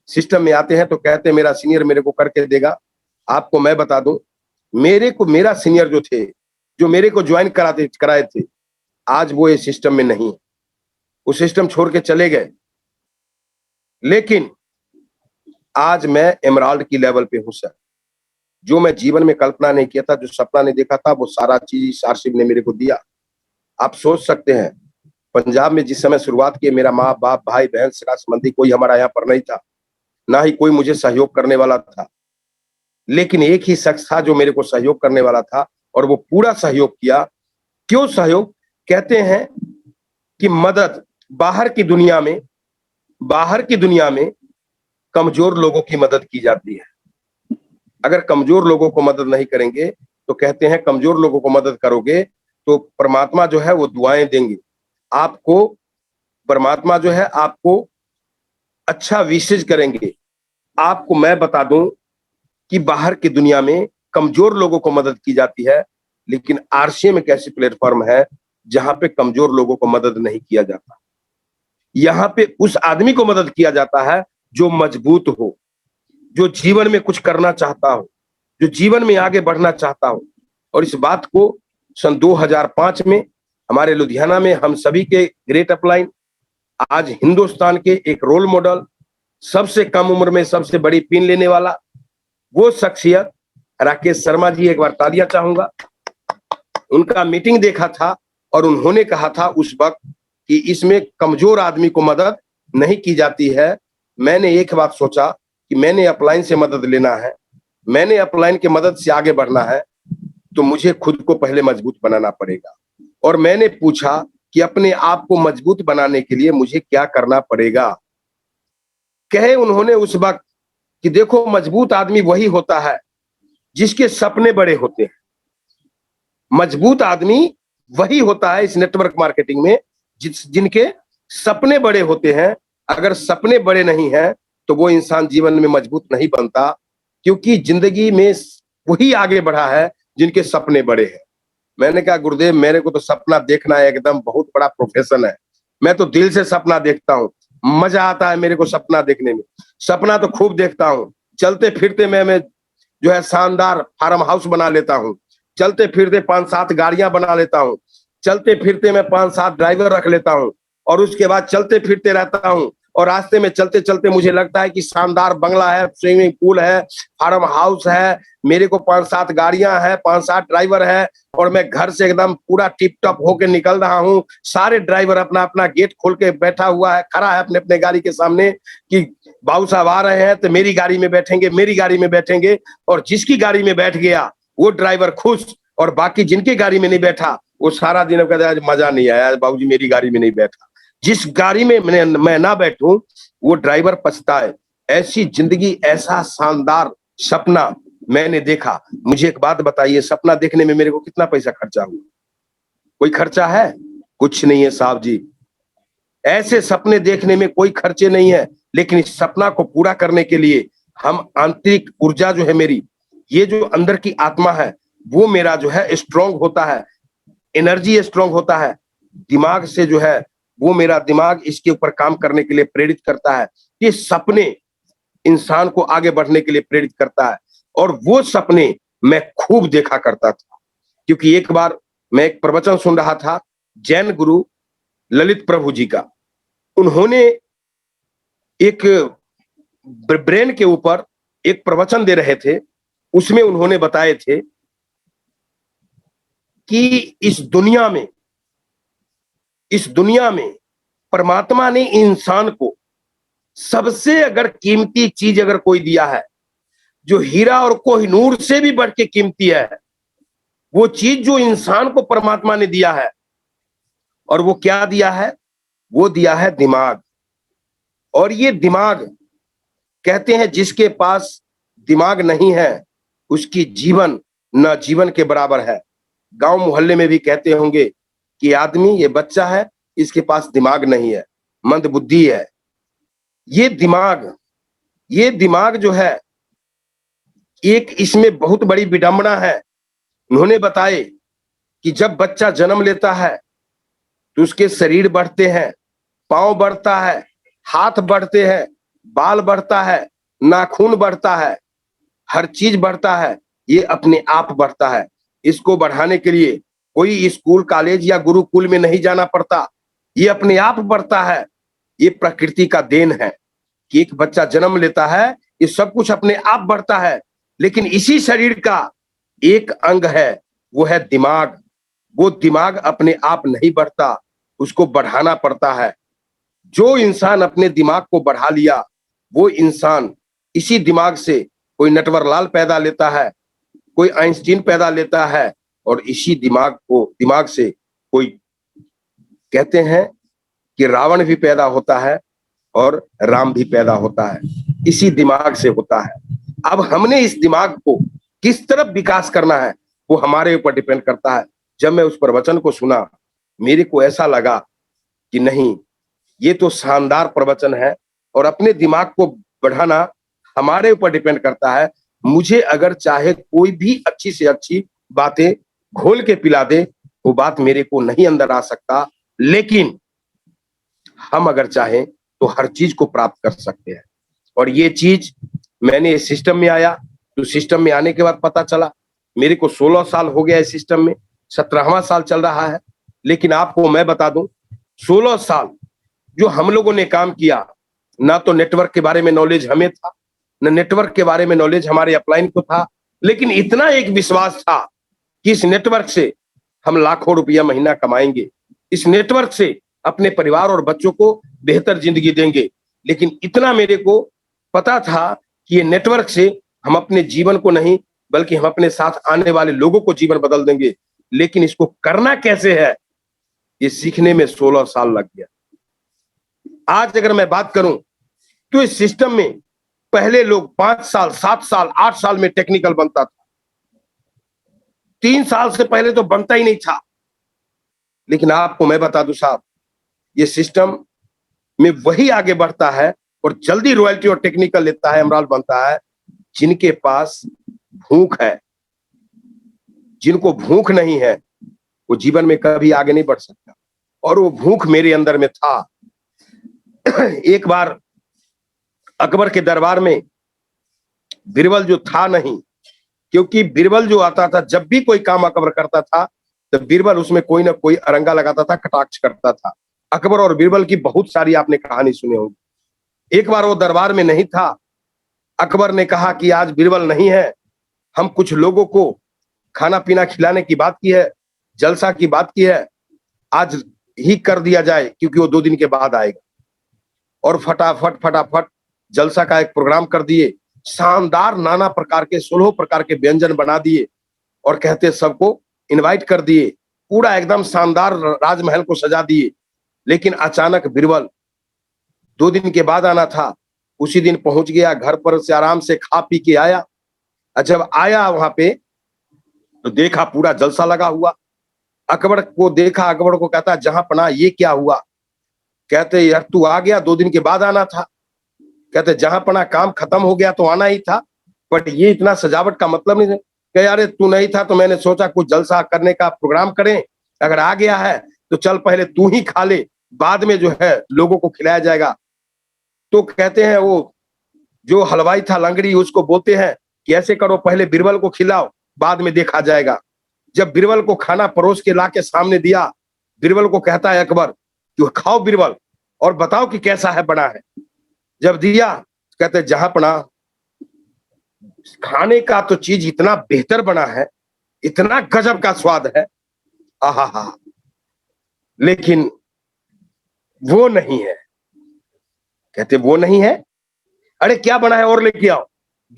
[SPEAKER 2] सिस्टम में आते हैं तो कहते हैं मेरा सीनियर मेरे को करके देगा। आपको मैं बता दूं, मेरा सीनियर जो थे, जो मेरे को ज्वाइन कराए थे, आज वो इस सिस्टम में नहीं है, वो सिस्टम छोड़ के चले गए। लेकिन आज मैं एमराल्ड की लेवल पे हूं सर। जो मैं जीवन में कल्पना नहीं किया था, जो सपना नहीं देखा था, वो सारा चीज सारशिव ने मेरे को दिया। आप सोच सकते हैं, पंजाब में जिस समय शुरुआत की, मेरा माँ बाप भाई बहन सगा संबंधी कोई हमारा यहाँ पर नहीं था, ना ही कोई मुझे सहयोग करने वाला था। लेकिन एक ही शख्स था जो मेरे को सहयोग करने वाला था, और वो पूरा सहयोग किया। क्यों सहयोग? कहते हैं कि मदद बाहर की दुनिया में कमजोर लोगों की मदद की जाती है। अगर कमजोर लोगों को मदद नहीं करेंगे तो कहते हैं कमजोर लोगों को मदद करोगे तो परमात्मा जो है वो दुआएं देंगे आपको। परमात्मा जो है आपको अच्छा विशेष करेंगे। आपको मैं बता दूं कि बाहर की दुनिया में कमजोर लोगों को मदद की जाती है, लेकिन आरसीएम एक ऐसी प्लेटफॉर्म है जहां पे कमजोर लोगों को मदद नहीं किया जाता। यहाँ पे उस आदमी को मदद किया जाता है जो मजबूत हो, जो जीवन में कुछ करना चाहता हो, जो जीवन में आगे बढ़ना चाहता हो। और इस बात को सन 2005 में हमारे लुधियाना में हम सभी के ग्रेट अपलाइन, आज हिंदुस्तान के एक रोल मॉडल, सबसे कम उम्र में सबसे बड़ी पिन लेने वाला वो शख्सियत राकेश शर्मा जी, एक बार तालियां चाहूंगा। उनका मीटिंग देखा था और उन्होंने कहा था उस वक्त कि इसमें कमजोर आदमी को मदद नहीं की जाती है। मैंने एक बात सोचा कि मैंने अपलाइन से मदद लेना है, मैंने अपलाइन के मदद से आगे बढ़ना है, तो मुझे खुद को पहले मजबूत बनाना पड़ेगा। और मैंने पूछा कि अपने आप को मजबूत बनाने के लिए मुझे क्या करना पड़ेगा। कहे उन्होंने उस वक्त कि देखो, मजबूत आदमी वही होता है जिसके सपने बड़े होते हैं। मजबूत आदमी वही होता है इस नेटवर्क मार्केटिंग में जिनके सपने बड़े होते हैं। अगर सपने बड़े नहीं हैं तो वो इंसान जीवन में मजबूत नहीं बनता, क्योंकि जिंदगी में वही आगे बढ़ा है जिनके सपने बड़े हैं। मैंने कहा गुरुदेव, मेरे को तो सपना देखना एकदम बहुत बड़ा प्रोफेशन है। मैं तो दिल से सपना देखता हूँ, मजा आता है मेरे को सपना देखने में। सपना तो खूब देखता हूँ। चलते फिरते मैं जो है शानदार फार्म हाउस बना लेता हूँ, चलते फिरते 5-7 गाड़ियां बना लेता हूँ, चलते फिरते मैं 5-7 ड्राइवर रख लेता हूँ, और उसके बाद चलते फिरते रहता हूँ। और रास्ते में चलते चलते मुझे लगता है कि शानदार बंगला है, स्विमिंग पूल है, फार्म हाउस है, मेरे को 5-7 गाड़ियां हैं, 5-7 ड्राइवर है, और मैं घर से एकदम पूरा टिप टॉप होके निकल रहा हूँ। सारे ड्राइवर अपना अपना गेट खोल के बैठा हुआ है, खड़ा है अपने अपने गाड़ी के सामने कि बाबू साहब आ रहे हैं तो मेरी गाड़ी में बैठेंगे, मेरी गाड़ी में बैठेंगे। और जिसकी गाड़ी में बैठ गया वो ड्राइवर खुश, और बाकी जिनकी गाड़ी में नहीं बैठा वो सारा दिन कहता है आज मजा नहीं आया, बाबूजी मेरी गाड़ी में नहीं बैठा। जिस गाड़ी में मैं ना बैठूं वो ड्राइवर पछताए। ऐसी जिंदगी, ऐसा शानदार सपना मैंने देखा। मुझे एक बात बताइए, सपना देखने में मेरे को कितना पैसा खर्चा हुआ? कोई खर्चा है? कुछ नहीं है साहब जी। ऐसे सपने देखने में कोई खर्चे नहीं है, लेकिन इस सपना को पूरा करने के लिए हम आंतरिक ऊर्जा जो है मेरी, ये जो अंदर की आत्मा है वो मेरा जो है स्ट्रांग होता है, एनर्जी स्ट्रांग होता है। दिमाग से जो है वो मेरा दिमाग इसके ऊपर काम करने के लिए प्रेरित करता है। ये सपने इंसान को आगे बढ़ने के लिए प्रेरित करता है, और वो सपने मैं खूब देखा करता था। क्योंकि एक बार मैं एक प्रवचन सुन रहा था जैन गुरु ललित प्रभु जी का। उन्होंने एक ब्रेन के ऊपर एक प्रवचन दे रहे थे, उसमें उन्होंने बताए थे कि इस दुनिया में परमात्मा ने इंसान को सबसे अगर कीमती चीज अगर कोई दिया है, जो हीरा और कोहिनूर से भी बढ़ के कीमती है, वो चीज जो इंसान को परमात्मा ने दिया है, और वो क्या दिया है? वो दिया है दिमाग। और ये दिमाग, कहते हैं जिसके पास दिमाग नहीं है उसकी जीवन न जीवन के बराबर है। गांव मोहल्ले में भी कहते होंगे कि आदमी, ये बच्चा है, इसके पास दिमाग नहीं है, मंद बुद्धि है। ये दिमाग जो है, एक इसमें बहुत बड़ी विडंबना है। उन्होंने बताए कि जब बच्चा जन्म लेता है तो उसके शरीर बढ़ते हैं, पांव बढ़ता है, हाथ बढ़ते हैं, बाल बढ़ता है, नाखून बढ़ता है, हर चीज बढ़ता है। ये अपने आप बढ़ता है। इसको बढ़ाने के लिए कोई स्कूल, कॉलेज या गुरुकुल में नहीं जाना पड़ता, ये अपने आप बढ़ता है। ये प्रकृति का देन है कि एक बच्चा जन्म लेता है, ये सब कुछ अपने आप बढ़ता है। लेकिन इसी शरीर का एक अंग है, वो है दिमाग। वो दिमाग अपने आप नहीं बढ़ता, उसको बढ़ाना पड़ता है। जो इंसान अपने दिमाग को बढ़ा लिया, वो इंसान इसी दिमाग से कोई नटवरलाल पैदा लेता है, कोई आइंस्टीन पैदा लेता है, और इसी दिमाग से कोई, कहते हैं कि रावण भी पैदा होता है और राम भी पैदा होता है, इसी दिमाग से होता है। अब हमने इस दिमाग को किस तरफ विकास करना है, वो हमारे ऊपर डिपेंड करता है। जब मैं उस प्रवचन को सुना, मेरे को ऐसा लगा कि नहीं, ये तो शानदार प्रवचन है, और अपने दिमाग को बढ़ाना हमारे ऊपर डिपेंड करता है। मुझे अगर चाहे कोई भी अच्छी से अच्छी बातें घोल के पिला दे, वो बात मेरे को नहीं अंदर आ सकता, लेकिन हम अगर चाहें तो हर चीज को प्राप्त कर सकते हैं। और ये चीज मैंने इस सिस्टम में आया, तो सिस्टम में आने के बाद पता चला। मेरे को 16 साल हो गया इस सिस्टम में, 17वां साल चल रहा है। लेकिन आपको मैं बता दूं, 16 साल जो हम लोगों ने काम किया, ना तो नेटवर्क के बारे में नॉलेज हमें था, न नेटवर्क के बारे में नॉलेज हमारे अपलाइन को था, लेकिन इतना एक विश्वास था कि इस नेटवर्क से हम लाखों रुपया महीना कमाएंगे, इस नेटवर्क से अपने परिवार और बच्चों को बेहतर जिंदगी देंगे। लेकिन इतना मेरे को पता था कि ये नेटवर्क से हम अपने जीवन को नहीं, बल्कि हम अपने साथ आने वाले लोगों को जीवन बदल देंगे। लेकिन इसको करना कैसे है, ये सीखने में 16 साल लग गया। आज अगर मैं बात करूं तो इस सिस्टम में पहले लोग 5 साल, 7 साल, 8 साल में टेक्निकल बनता था। 3 साल से पहले तो बनता ही नहीं था। लेकिन आपको मैं बता दूं साहब, ये सिस्टम में वही आगे बढ़ता है और जल्दी रॉयल्टी और टेक्निकल लेता है, एमराल्ड बनता है, जिनके पास भूख है। जिनको भूख नहीं है वो जीवन में कभी आगे नहीं बढ़ सकता, और वो भूख मेरे अंदर में था। एक बार अकबर के दरबार में बीरबल जो था नहीं, क्योंकि बीरबल जो आता था, जब भी कोई काम अकबर करता था तो बीरबल उसमें कोई ना कोई अरंगा लगाता था, कटाक्ष करता था। अकबर और बीरबल की बहुत सारी आपने कहानी सुनी होगी। एक बार वो दरबार में नहीं था, अकबर ने कहा कि आज बीरबल नहीं है, हम कुछ लोगों को खाना पीना खिलाने की बात की है, जलसा की बात की है, आज ही कर दिया जाए क्योंकि वो 2 दिन के बाद आएगा। और फटाफट जलसा का एक प्रोग्राम कर दिए, शानदार नाना प्रकार के 16 प्रकार के व्यंजन बना दिए, और कहते सबको इनवाइट कर दिए, पूरा एकदम शानदार राजमहल को सजा दिए। लेकिन अचानक बीरबल 2 दिन के बाद आना था, उसी दिन पहुंच गया, घर पर से आराम से खा पी के आया। जब आया वहां पे तो देखा पूरा जलसा लगा हुआ। अकबर को देखा, अकबर को कहता जहां पना ये क्या हुआ? कहते यार तू आ गया, 2 दिन के बाद आना था। कहते जहां पना काम खत्म हो गया तो आना ही था, बट ये इतना सजावट का मतलब नहीं। कह यार तू नहीं था तो मैंने सोचा कुछ जलसा करने का प्रोग्राम करें, अगर आ गया है तो चल पहले तू ही खा ले, बाद में जो है लोगों को खिलाया जाएगा। तो कहते हैं वो जो हलवाई था लंगड़ी, उसको बोलते हैं कि ऐसे करो, पहले बीरबल को खिलाओ, बाद में देखा जाएगा। जब बीरबल को खाना परोस के ला के सामने दिया, बीरबल को कहता है अकबर कि खाओ बीरबल और बताओ कि कैसा है, बना है। जब दिया कहते जहां पना खाने का तो चीज इतना बेहतर बना है, इतना गजब का स्वाद है, आहा, लेकिन वो नहीं है। कहते वो नहीं है। अरे क्या बना है और लेके आओ।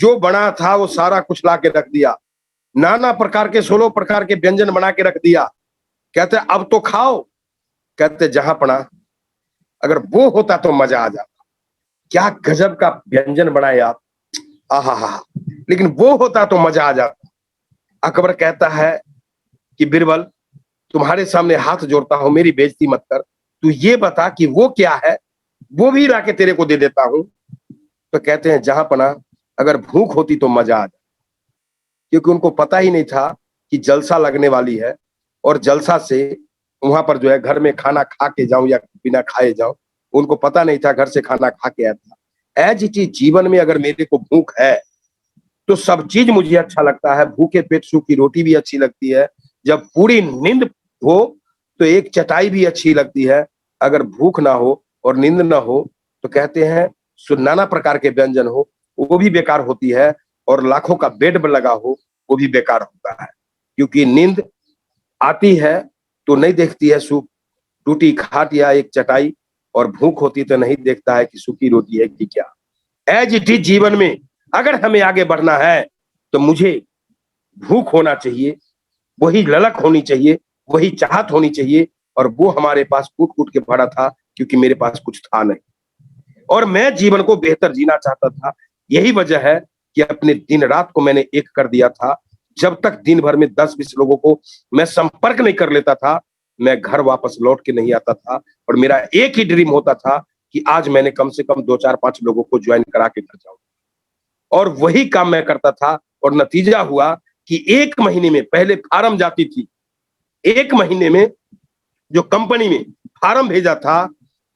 [SPEAKER 2] जो बना था वो सारा कुछ ला के रख दिया, नाना प्रकार के 16 प्रकार के व्यंजन बना के रख दिया। कहते अब तो खाओ। कहते जहां पना अगर वो होता तो मजा आ जाता। क्या गजब का व्यंजन बनाए आप, आहा हा। लेकिन वो होता तो मजा आ जाता। अकबर कहता है कि बिरबल तुम्हारे सामने हाथ जोड़ता हूं, मेरी बेइज्जती मत कर। तू ये बता कि वो क्या है, वो भी लाके तेरे को दे देता हूं। तो कहते हैं जहां पना अगर भूख होती तो मजा आ जाता। क्योंकि उनको पता ही नहीं था कि जलसा लगने वाली है, और जलसा से वहां पर जो है घर में खाना खा के जाऊं या बिना खाए जाऊं, उनको पता नहीं था। घर से खाना खा के आया था। एज इट इज जीवन में अगर मेरे को भूख है तो सब चीज मुझे अच्छा लगता है। भूखे पेट सूखी रोटी भी अच्छी लगती है। जब पूरी नींद हो तो एक चटाई भी अच्छी लगती है। अगर भूख ना हो और नींद ना हो तो कहते हैं नाना प्रकार के व्यंजन हो वो भी बेकार होती है, और लाखों का बेड लगा हो वो भी बेकार होता है। क्योंकि नींद आती है तो नहीं देखती है सुख टूटी खाट या एक चटाई, और भूख होती तो नहीं देखता है कि सूखी रोटी है कि क्या। एज इट इज जीवन में अगर हमें आगे बढ़ना है तो मुझे भूख होना चाहिए, वही ललक होनी चाहिए, वही चाहत होनी चाहिए। और वो हमारे पास कूट कूट के भरा था, क्योंकि मेरे पास कुछ था नहीं और मैं जीवन को बेहतर जीना चाहता था। यही वजह है कि अपने दिन रात को मैंने एक कर दिया था। जब तक दिन भर में 10-20 लोगों को मैं संपर्क नहीं कर लेता था, मैं घर वापस लौट के नहीं आता था। और मेरा एक ही ड्रीम होता था कि आज मैंने कम से कम 2-4-5 लोगों को ज्वाइन करा के घर जाऊं, और वही काम मैं करता था। और नतीजा हुआ कि 1 महीने में पहले फार्म जाती थी, 1 महीने में जो कंपनी में फार्म भेजा था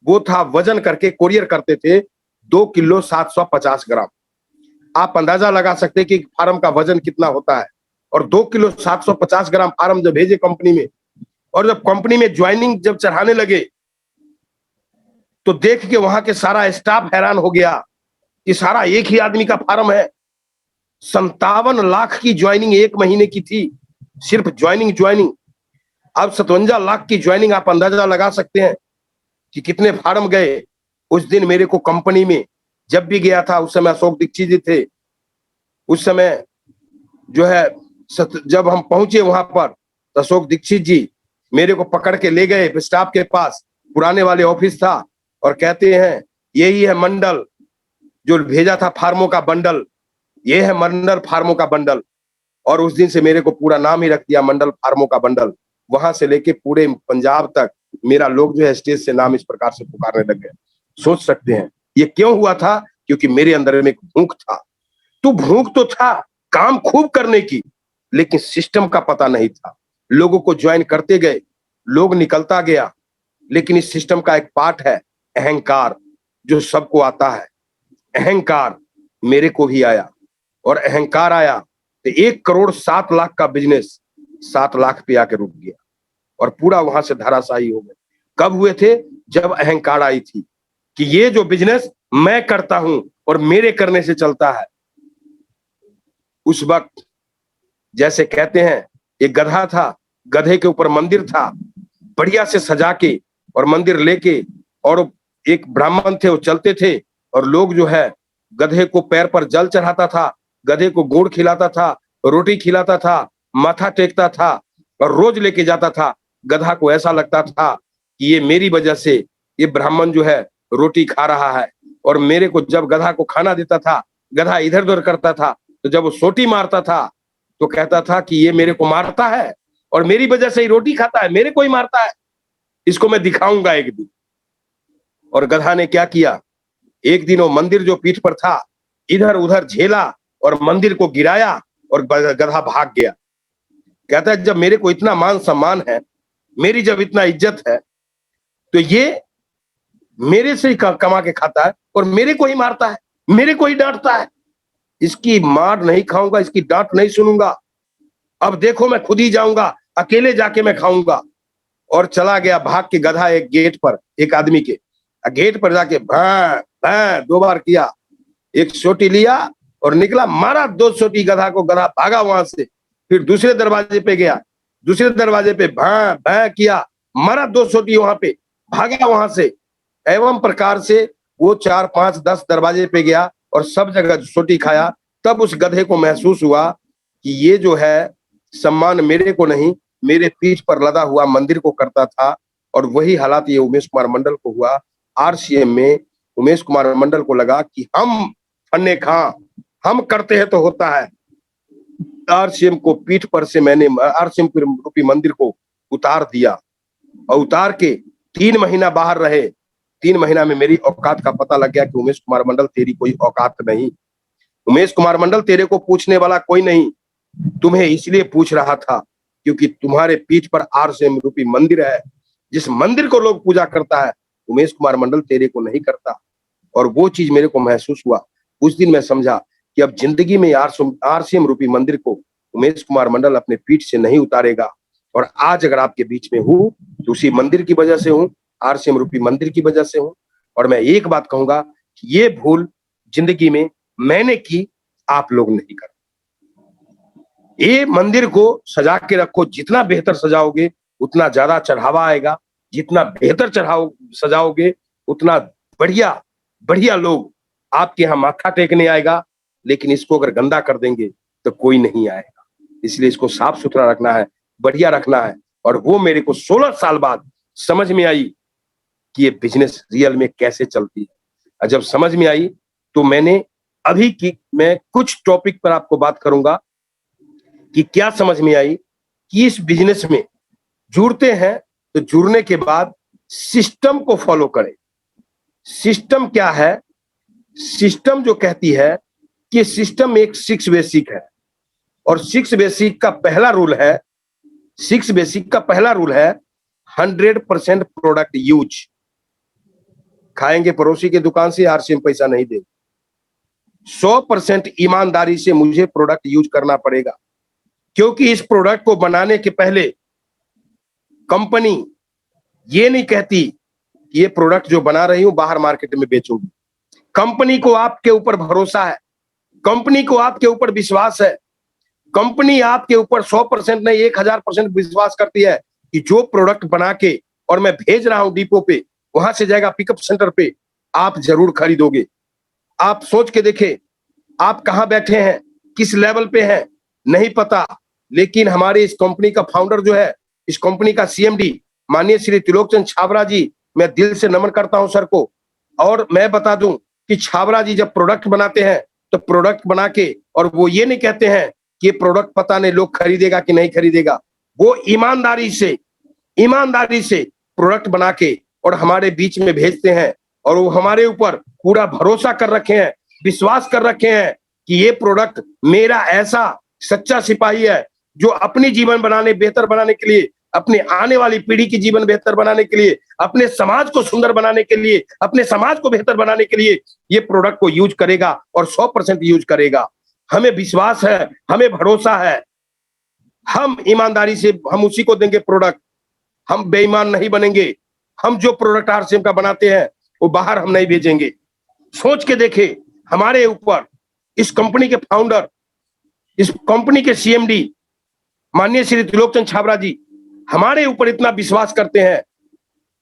[SPEAKER 2] वो था वजन करके कोरियर करते थे 2 किलो 750 ग्राम। आप अंदाजा लगा सकते कि फार्म का वजन कितना होता है। और 2 किलो 750 ग्राम फार्म जब भेजे कंपनी में, और जब कंपनी में ज्वाइनिंग जब चढ़ाने लगे तो देख के वहां के सारा स्टाफ हैरान हो गया कि सारा एक ही आदमी का फार्म है। 57 लाख की ज्वाइनिंग 1 महीने की थी, सिर्फ ज्वाइनिंग। अब 57 लाख की ज्वाइनिंग, आप अंदाजा लगा सकते हैं कि कितने फार्म गए। उस दिन मेरे को कंपनी में जब भी गया था, उस समय अशोक दीक्षित जी थे। उस समय जो है जब हम पहुंचे वहां पर तो अशोक दीक्षित जी मेरे को पकड़ के ले गए स्टाफ के पास, पुराने वाले ऑफिस था, और कहते हैं यही है मंडल जो भेजा था फार्मों का बंडल, ये है मंडल फार्मों का बंडल। और उस दिन से मेरे को पूरा नाम ही रख दिया मंडल फार्मों का बंडल। वहां से लेके पूरे पंजाब तक मेरा लोग जो है स्टेज से नाम इस प्रकार से पुकारने लग गए। सोच सकते हैं ये क्यों हुआ था? क्योंकि मेरे अंदर में एक भूख था। तो भूख तो था काम खूब करने की, लेकिन सिस्टम का पता नहीं था। लोगों को ज्वाइन करते गए, लोग निकलता गया, लेकिन इस सिस्टम का एक पार्ट है अहंकार, जो सबको आता है। अहंकार मेरे को भी आया, और अहंकार आया तो 1 करोड़ 7 लाख का बिजनेस 7 लाख पे आके रुक गया, और पूरा वहां से धराशायी हो गया। कब हुए थे? जब अहंकार आई थी कि ये जो बिजनेस मैं करता हूं और मेरे करने से चलता है। उस वक्त जैसे कहते हैं एक गधा था, गधे के ऊपर मंदिर था, बढ़िया से सजा के और मंदिर लेके, और एक ब्राह्मण थे वो चलते थे, और लोग जो है गधे को पैर पर जल चढ़ाता था, गधे को गुड़ खिलाता था, रोटी खिलाता था, माथा टेकता था और रोज लेके जाता था। गधा को ऐसा लगता था कि ये मेरी वजह से ये ब्राह्मण जो है रोटी खा रहा है, और मेरे को जब गधा को खाना देता था, गधा इधर उधर करता था, तो जब वो सोटी मारता था तो कहता था कि ये मेरे को मारता है और मेरी वजह से ही रोटी खाता है, मेरे को ही मारता है, इसको मैं दिखाऊंगा एक दिन। और गधा ने क्या किया? एक दिन वो मंदिर जो पीठ पर था इधर उधर झेला और मंदिर को गिराया, और गधा भाग गया। कहता है जब मेरे को इतना मान सम्मान है, मेरी जब इतना इज्जत है, तो ये मेरे से ही कमा के खाता है और मेरे को ही मारता है, मेरे को ही डांटता है। इसकी मार नहीं खाऊंगा, इसकी डांट नहीं सुनूंगा। अब देखो मैं खुद ही जाऊंगा, अकेले जाके मैं खाऊंगा। और चला गया भाग के गधा एक गेट पर, एक आदमी के गेट पर जाके भां भां 2 बार किया, एक सोटी लिया और निकला, मारा 2 सोटी गधा को, गधा भागा वहां से। फिर दूसरे दरवाजे पे गया, दूसरे दरवाजे पे भां भां किया, मारा 2 सोटी वहां पे, भागा वहां से। एवं प्रकार से वो 4 5 10 दरवाजे पे गया और सब जगह सोटी खाया। तब उस गधे को महसूस हुआ कि ये जो है सम्मान मेरे को नहीं, मेरे पीठ पर लदा हुआ मंदिर को करता था। और वही हालात ये उमेश कुमार मंडल को हुआ। आरसीएम में उमेश कुमार मंडल को लगा कि हम फन्ने खां, हम करते हैं तो होता है। आरसीएम को पीठ पर से मैंने आरसीएम रूपी मंदिर को उतार दिया और उतार के 3 महीना बाहर रहे। 3 महीना में मेरी औकात का पता लग गया कि उमेश कुमार मंडल तेरी कोई औकात नहीं। उमेश कुमार मंडल तेरे को पूछने वाला कोई नहीं। तुम्हें इसलिए पूछ रहा था क्योंकि तुम्हारे पीठ पर आरसीएम रूपी मंदिर है। जिस मंदिर को लोग पूजा करता है उमेश कुमार मंडल तेरे को नहीं करता। और वो चीज मेरे को महसूस हुआ। उस दिन मैं समझा कि अब जिंदगी में आरसीएम रूपी मंदिर को उमेश कुमार मंडल अपने पीठ से नहीं उतारेगा। और आज अगर आपके बीच में हूं तो उसी मंदिर की वजह से हूं, आरसीएम रूपी मंदिर की वजह से हूं। और मैं एक बात कहूंगा कि ये भूल जिंदगी में मैंने की, आप लोग नहीं कर। ये मंदिर को सजा के रखो, जितना बेहतर सजाओगे उतना ज्यादा चढ़ावा आएगा, जितना बेहतर सजाओगे उतना बढ़िया बढ़िया लोग आपके यहाँ माथा टेकने आएगा। लेकिन इसको अगर गंदा कर देंगे तो कोई नहीं आएगा। इसलिए इसको साफ सुथरा रखना है, बढ़िया रखना है। और वो मेरे को 16 साल बाद समझ में आई कि ये बिजनेस रियल में कैसे चलती है। और जब समझ में आई तो मैं कुछ टॉपिक पर आपको बात करूंगा कि क्या समझ में आई कि इस बिजनेस में जुड़ते हैं तो जुड़ने के बाद सिस्टम को फॉलो करें। सिस्टम क्या है? सिस्टम जो कहती है कि सिस्टम एक 6 बेसिक है। और 6 बेसिक का पहला रूल है 100% प्रोडक्ट यूज। खाएंगे पड़ोसी के दुकान से, आरसीएम पैसा नहीं देगा। 100% ईमानदारी से मुझे प्रोडक्ट यूज करना पड़ेगा, क्योंकि इस प्रोडक्ट को बनाने के पहले कंपनी ये नहीं कहती कि ये प्रोडक्ट जो बना रही हूं बाहर मार्केट में बेचूंगी। कंपनी को आपके ऊपर भरोसा है, कंपनी को आपके ऊपर विश्वास है। कंपनी आपके ऊपर 100% नहीं 1000% विश्वास करती है कि जो प्रोडक्ट बना के और मैं भेज रहा हूं डिपो पे, वहां से जाएगा पिकअप सेंटर पे, आप जरूर खरीदोगे। आप सोच के देखें, आप कहां बैठे हैं, किस लेवल पे हैं, नहीं पता। लेकिन हमारे इस कंपनी का फाउंडर जो है, इस कंपनी का सीएमडी माननीय श्री त्रिलोकचंद छाबड़ा जी, मैं दिल से नमन करता हूं सर को। और मैं बता दूं कि छाबड़ा जी जब प्रोडक्ट बनाते हैं तो प्रोडक्ट बना के, और वो ये नहीं कहते हैं कि ये प्रोडक्ट पता नहीं लोग खरीदेगा कि नहीं खरीदेगा। वो ईमानदारी से प्रोडक्ट बना के और हमारे बीच में भेजते हैं। और वो हमारे ऊपर पूरा भरोसा कर रखे हैं, विश्वास कर रखे हैं कि ये प्रोडक्ट मेरा ऐसा सच्चा सिपाही है जो अपनी जीवन बेहतर बनाने के लिए, अपने आने वाली पीढ़ी की जीवन बेहतर बनाने के लिए, अपने समाज को सुंदर बनाने के लिए, अपने समाज को बेहतर बनाने के लिए ये प्रोडक्ट को यूज करेगा और 100% यूज करेगा। हमें विश्वास है, हमें भरोसा है, हम ईमानदारी से हम उसी को देंगे प्रोडक्ट। हम बेईमान नहीं बनेंगे। हम जो प्रोडक्ट आरसीएम का बनाते हैं वो बाहर हम नहीं भेजेंगे। सोच के देखे, हमारे ऊपर इस कंपनी के फाउंडर, इस कंपनी के सीएमडी माननीय श्री त्रिलोकचंद छाबड़ा जी हमारे ऊपर इतना विश्वास करते हैं।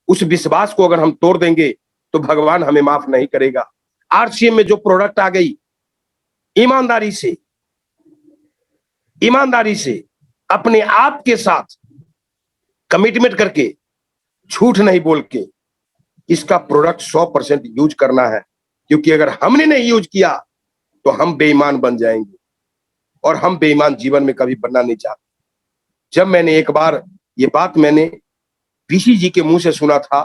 [SPEAKER 2] उस विश्वास को अगर हम तोड़ देंगे तो भगवान हमें माफ नहीं करेगा। आरसीएम में जो प्रोडक्ट आ गई, ईमानदारी से अपने आप के साथ कमिटमेंट करके, झूठ नहीं बोल के इसका प्रोडक्ट 100% यूज करना है। क्योंकि अगर हमने नहीं यूज किया तो हम बेईमान बन जाएंगे, और हम बेईमान जीवन में कभी बनना नहीं चाहते। जब मैंने एक बार ये बात मैंने वीसी जी के मुंह से सुना था,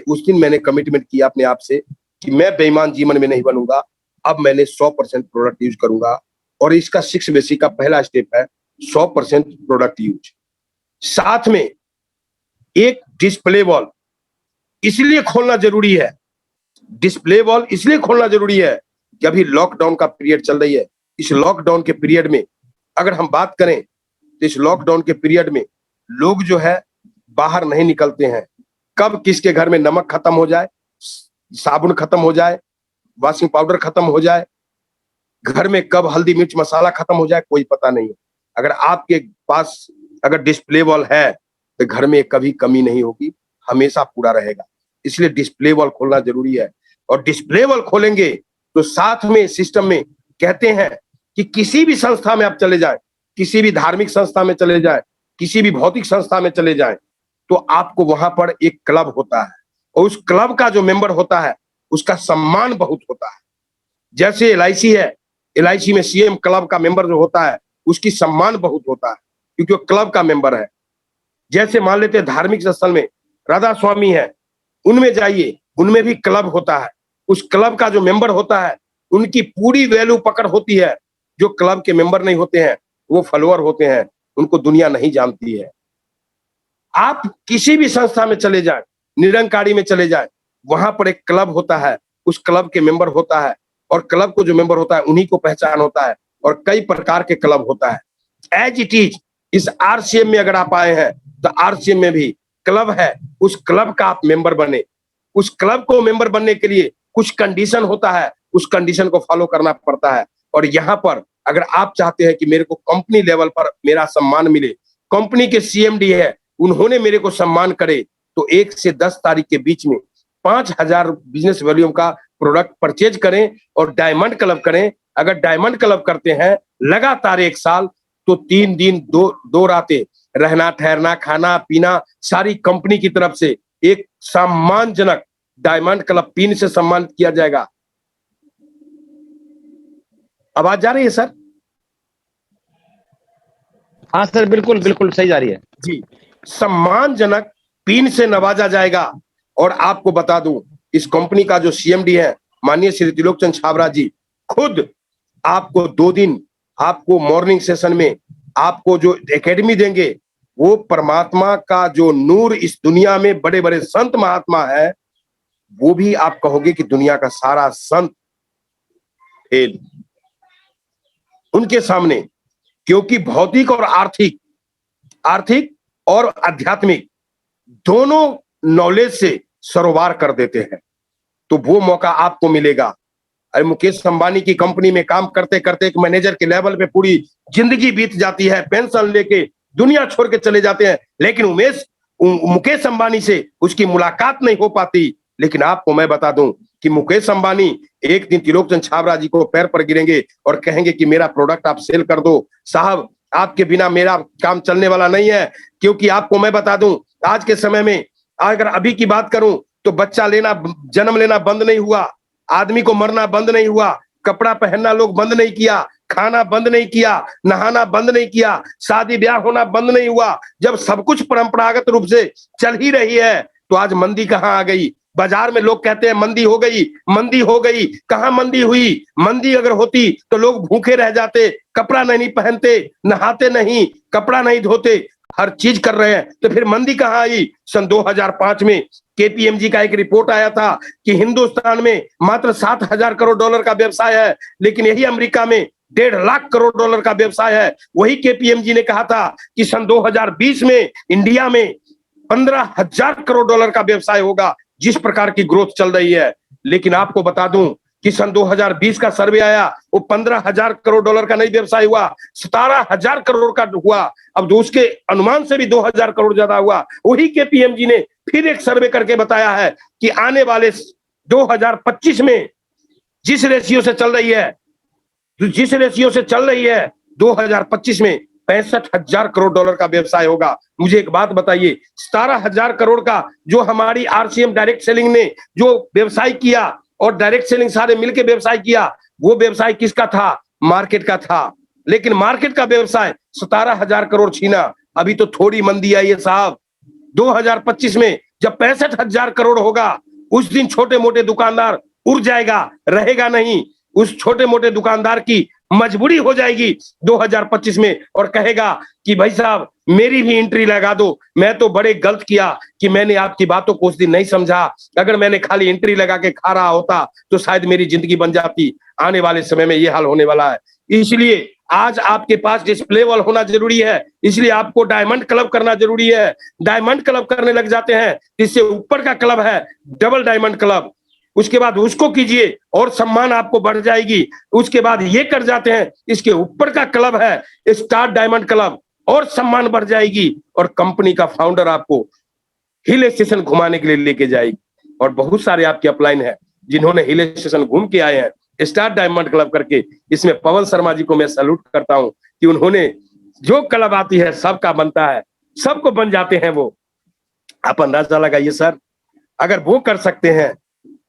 [SPEAKER 2] उस दिन मैंने कमिटमेंट किया अपने आप से कि मैं बेईमान जीवन में नहीं बनूंगा। अब मैंने 100% प्रोडक्ट यूज करूंगा। और इसका 6 बेसिक का पहला स्टेप है 100% प्रोडक्ट यूज। साथ में एक डिस्प्ले वॉल इसलिए खोलना जरूरी है, कि अभी लॉकडाउन का पीरियड चल रही है। इस लॉकडाउन के पीरियड में अगर हम बात करें तो इस लॉकडाउन के पीरियड में लोग जो है बाहर नहीं निकलते हैं। कब किसके घर में नमक खत्म हो जाए, साबुन खत्म हो जाए, वॉशिंग पाउडर खत्म हो जाए, घर में कब हल्दी मिर्च मसाला खत्म हो जाए, कोई पता नहीं है। अगर आपके पास अगर डिस्प्ले वॉल है तो घर में कभी कमी नहीं होगी, हमेशा पूरा रहेगा। इसलिए डिस्प्ले वॉल खोलना जरूरी है। और डिस्प्ले वाल खोलेंगे तो साथ में सिस्टम में कहते हैं कि किसी भी संस्था में आप चले जाएं, किसी भी धार्मिक संस्था में चले जाएं, किसी भी भौतिक संस्था में चले जाएं, तो आपको वहां पर एक क्लब होता है और उस क्लब का जो मेंबर होता है उसका सम्मान बहुत होता है। जैसे एलआईसी है, एलआईसी में सीएम क्लब का मेंबर जो होता है उसकी सम्मान बहुत होता है क्योंकि वो क्लब का मेंबर है। जैसे मान लेते हैं धार्मिक स्थल में राधा स्वामी है, उनमें जाइए, उनमें भी क्लब होता है। उस क्लब का जो मेंबर होता है उनकी पूरी वैल्यू पकड़ होती है। जो क्लब के मेंबर नहीं होते हैं वो फॉलोअर होते हैं, उनको दुनिया नहीं जानती है। आप किसी भी संस्था में चले जाएं, निरंकारी में चले जाएं, वहां पर एक क्लब होता है, उस क्लब के मेंबर होता है और क्लब को जो मेंबर होता है उन्हीं को पहचान होता है और कई प्रकार के क्लब होता है। एज इट इज इस आरसीएम में अगर आप आए हैं तो आरसीएम में भी क्लब है, उस क्लब का आप मेंबर बने। उस क्लब को मेंबर बनने के लिए कुछ कंडीशन होता है, उस कंडीशन को फॉलो करना पड़ता है। और यहाँ पर अगर आप चाहते हैं कि मेरे को कंपनी लेवल पर मेरा सम्मान मिले, कंपनी के सीएमडी है उन्होंने मेरे को सम्मान करे, तो 1 से 10 तारीख के बीच में 5000 बिजनेस वॉल्यूम का प्रोडक्ट परचेज करें और डायमंड क्लब करें। अगर डायमंड क्लब करते हैं लगातार 1 साल तो 3 दिन 2 रातें रहना, ठहरना, खाना पीना सारी कंपनी की तरफ से एक सम्मानजनक डायमंड क्लब पिन से सम्मानित किया जाएगा। आवाज जा रही है सर?
[SPEAKER 1] हाँ सर, बिल्कुल बिल्कुल सही जा रही है
[SPEAKER 2] जी। सम्मानजनक पिन से नवाजा जाएगा। और आपको बता दूं, इस कंपनी का जो सीएमडी है माननीय श्री त्रिलोकचंद छाबड़ा जी खुद आपको 2 दिन आपको मॉर्निंग सेशन में आपको जो एकेडमी देंगे, वो परमात्मा का जो नूर इस दुनिया में बड़े बड़े संत महात्मा है, वो भी आप कहोगे कि दुनिया का सारा संत फेल उनके सामने। क्योंकि भौतिक और आर्थिक और आध्यात्मिक दोनों नॉलेज से सरोवार कर देते हैं, तो वो मौका आपको मिलेगा। अरे मुकेश अंबानी की कंपनी में काम करते करते एक मैनेजर के लेवल पे पूरी जिंदगी बीत जाती है, पेंशन लेके दुनिया छोड़ के चले जाते हैं, लेकिन मुकेश अंबानी से उसकी मुलाकात नहीं हो पाती। लेकिन आपको मैं बता दूं कि मुकेश अंबानी एक दिन त्रिलोकचंद छाबड़ा जी को पैर पर गिरेंगे और कहेंगे कि मेरा प्रोडक्ट आप सेल कर दो साहब, आपके बिना मेरा काम चलने वाला नहीं है। क्योंकि आपको मैं बता दूं, आज के समय में अगर अभी की बात करूं तो बच्चा लेना, जन्म लेना बंद नहीं हुआ, आदमी को मरना बंद नहीं हुआ, कपड़ा पहनना लोग बंद नहीं किया, खाना बंद नहीं किया, नहाना बंद नहीं किया, शादी ब्याह होना बंद नहीं हुआ। जब सब कुछ परंपरागत रूप से चल ही रही है तो आज मंदी कहाँ आ गई? बाजार में लोग कहते हैं मंदी हो गई, मंदी हो गई। कहाँ मंदी हुई? मंदी अगर होती तो लोग भूखे रह जाते, कपड़ा नहीं पहनते, नहाते नहीं, कपड़ा नहीं धोते, हर चीज कर रहे हैं, तो फिर मंदी कहाँ आई? सन 2005 में केपीएमजी का एक रिपोर्ट आया था कि हिंदुस्तान में मात्र 7,000 करोड़ डॉलर का व्यवसाय है, लेकिन यही अमेरिका में 1.5 लाख करोड़ डॉलर का व्यवसाय है। वही केपीएमजी ने कहा था कि सन 2020 में इंडिया में 15,000 करोड़ डॉलर का व्यवसाय होगा, जिस प्रकार की ग्रोथ चल रही है। लेकिन आपको बता दूं कि सन 2020 का सर्वे आया, वो 15,000 करोड़ डॉलर का नहीं व्यवसाय हुआ, 17,000 करोड़ का हुआ। अब उसके अनुमान से भी 2,000 करोड़ ज्यादा हुआ। वही केपीएमजी ने फिर एक सर्वे करके बताया है कि आने वाले 2025 में जिस रेशियो से चल रही है 2025 में 65,000 करोड़ डॉलर का व्यवसाय होगा। मुझे एक बात बताइए, 17,000 करोड़ का जो हमारी आरसीएम डायरेक्ट सेलिंग ने जो व्यवसाय किया और डायरेक्ट सेलिंग सारे मिलकर व्यवसाय किया, वो व्यवसाय किसका था? मार्केट का था। लेकिन मार्केट का व्यवसाय 17,000 करोड़ छीना। अभी तो थोड़ी मंदी आई है साहब। 2025 में जब 65,000 करोड़ होगा, उस दिन छोटे मोटे दुकानदार उड़ जाएगा, रहेगा नहीं। उस छोटे मोटे दुकानदार की मजबूरी हो जाएगी 2025 में और कहेगा कि भाई साहब मेरी भी एंट्री लगा दो। मैं तो बड़े गलत किया कि मैंने आपकी बातों को उस दिन नहीं समझा। अगर मैंने खाली एंट्री लगा के खा रहा होता तो शायद मेरी जिंदगी बन जाती। आने वाले समय में ये हाल होने वाला है। इसलिए आज आपके पास डिस्प्ले वॉल होना जरूरी है, इसलिए आपको डायमंड क्लब करना जरूरी है। डायमंड क्लब करने लग जाते हैं, इससे ऊपर का क्लब है डबल डायमंड क्लब, उसके बाद उसको कीजिए और सम्मान आपको बढ़ जाएगी। उसके बाद ये कर जाते हैं, इसके ऊपर का क्लब है स्टार डायमंड क्लब, और सम्मान बढ़ जाएगी और कंपनी का फाउंडर आपको हिल स्टेशन घुमाने के लिए लेके जाएगी। और बहुत सारे आपके अपलाइन है, जिन्होंने हिल स्टेशन घूम के आए हैं, स्टार डायमंड क्लब करके, इसमें पवन शर्मा जी को मैं सैल्यूट करता हूं कि उन्होंने जो क्लब आती है सबका बनता है, सबको बन जाते हैं वो। आप अंदाजा लगाइए सर, अगर वो कर सकते हैं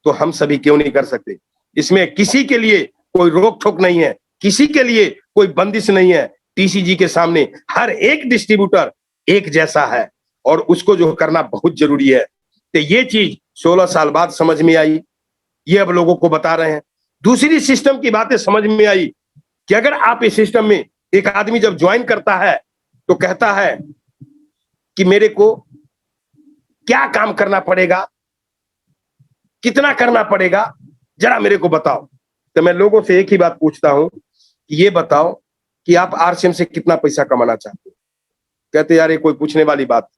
[SPEAKER 2] तो हम सभी क्यों नहीं कर सकते। इसमें किसी के लिए कोई रोक टोक नहीं है, किसी के लिए कोई बंदिश नहीं है। टीसीजी के सामने हर एक डिस्ट्रीब्यूटर एक जैसा है और उसको जो करना बहुत जरूरी है। तो ये चीज 16 साल बाद समझ में आई, ये अब लोगों को बता रहे हैं। दूसरी सिस्टम की बातें समझ में आई कि अगर आप इस सिस्टम में, एक आदमी जब ज्वाइन करता है तो कहता है कि मेरे को क्या काम करना पड़ेगा, कितना करना पड़ेगा, जरा मेरे को बताओ। तो मैं लोगों से एक ही बात पूछता हूं कि ये बताओ कि आप आरसीएम से कितना पैसा कमाना चाहते हो। कहते यार ये कोई पूछने वाली बात।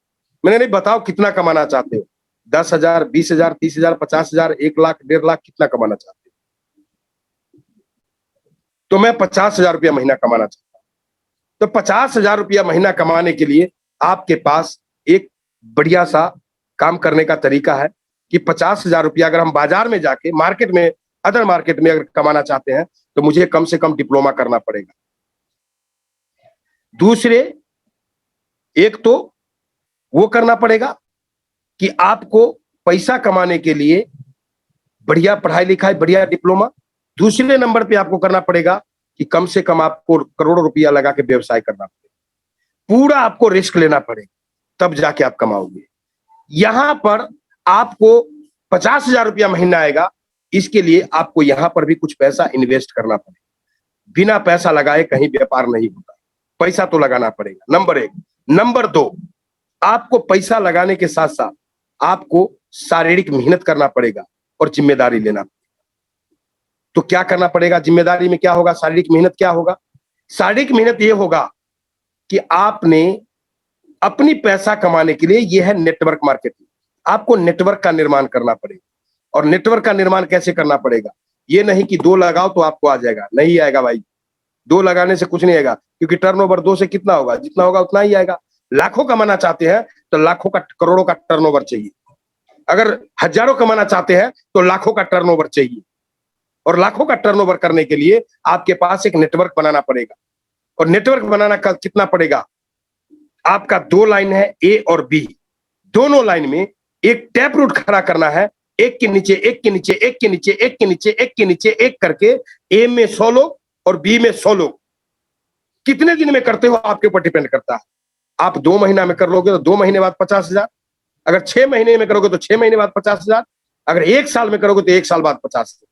[SPEAKER 2] मैंने नहीं, बताओ कितना कमाना चाहते हो, 10,000, 20,000, 30,000, 50,000, 1 लाख, 1.5 लाख, कितना कमाना चाहते हो। तो मैं 50,000 रुपया महीना कमाना चाहता हूं। तो 50,000 रुपया महीना कमाने के लिए आपके पास एक बढ़िया सा काम करने का तरीका है कि 50,000 रुपया अगर हम बाजार में जाके मार्केट में, अदर मार्केट में अगर कमाना चाहते हैं तो मुझे कम से कम डिप्लोमा करना पड़ेगा। दूसरे, एक तो वो करना पड़ेगा कि आपको पैसा कमाने के लिए बढ़िया पढ़ाई लिखाई, बढ़िया डिप्लोमा। दूसरे नंबर पे आपको करना पड़ेगा कि कम से कम आपको करोड़ों रुपया लगा के व्यवसाय करना पड़ेगा, पूरा आपको रिस्क लेना पड़ेगा, तब जाके आप कमाओगे। यहां पर आपको 50,000 रुपया महीना आएगा, इसके लिए आपको यहां पर भी कुछ पैसा इन्वेस्ट करना पड़ेगा। बिना पैसा लगाए कहीं व्यापार नहीं होता, पैसा तो लगाना पड़ेगा, नंबर 1। नंबर 2, आपको पैसा लगाने के साथ साथ आपको शारीरिक मेहनत करना पड़ेगा और जिम्मेदारी लेना पड़ेगा। तो क्या करना पड़ेगा, जिम्मेदारी में क्या होगा, शारीरिक मेहनत क्या होगा। शारीरिक मेहनत ये होगा कि आपने अपनी पैसा कमाने के लिए, यह है नेटवर्क मार्केटिंग, आपको नेटवर्क का निर्माण करना पड़ेगा। और नेटवर्क का निर्माण कैसे करना पड़ेगा, ये नहीं कि 2 लगाओ तो आपको आ जाएगा, नहीं आएगा भाई। 2 लगाने से कुछ नहीं आएगा, क्योंकि टर्नओवर 2 से कितना होगा, जितना होगा उतना ही आएगा। लाखों कमाना चाहते हैं तो लाखों का, करोड़ों का टर्नओवर चाहिए। अगर हजारों कमाना चाहते हैं तो लाखों का टर्नओवर चाहिए। और लाखों का टर्नओवर करने के लिए आपके पास एक नेटवर्क बनाना पड़ेगा। और नेटवर्क बनाना का कितना पड़ेगा, आपका 2 लाइन है, ए और बी, दोनों लाइन में एक टैप रूट खड़ा करना है, एक के नीचे एक के नीचे एक के नीचे एक के नीचे एक के नीचे एक करके। ए में 100 लोग और बी में 100 लोग। कितने दिन में करते हो आपके ऊपर डिपेंड करता है। आप 2 महीना में कर लोगे तो 2 महीने बाद 50,000, अगर 6 महीने में करोगे तो 6 महीने बाद 50,000, अगर 1 साल में करोगे तो 1 साल बाद 50,000,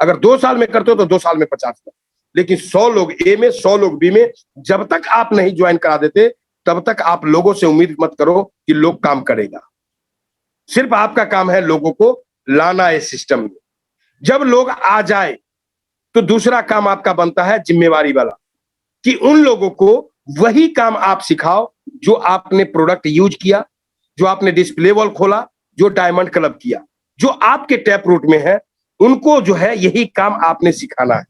[SPEAKER 2] अगर 2 साल में करते हो तो 2 साल में 50,000। लेकिन 100 लोग ए में, 100 लोग बी में, जब तक आप नहीं ज्वाइन करा देते तब तक आप लोगों से उम्मीद मत करो कि लोग काम करेगा। सिर्फ आपका काम है लोगों को लाना है सिस्टम में। जब लोग आ जाए तो दूसरा काम आपका बनता है जिम्मेवारी वाला, कि उन लोगों को वही काम आप सिखाओ जो आपने प्रोडक्ट यूज किया, जो आपने डिस्प्ले वॉल खोला, जो डायमंड क्लब किया, जो आपके टैप रूट में है, उनको जो है यही काम आपने सिखाना है।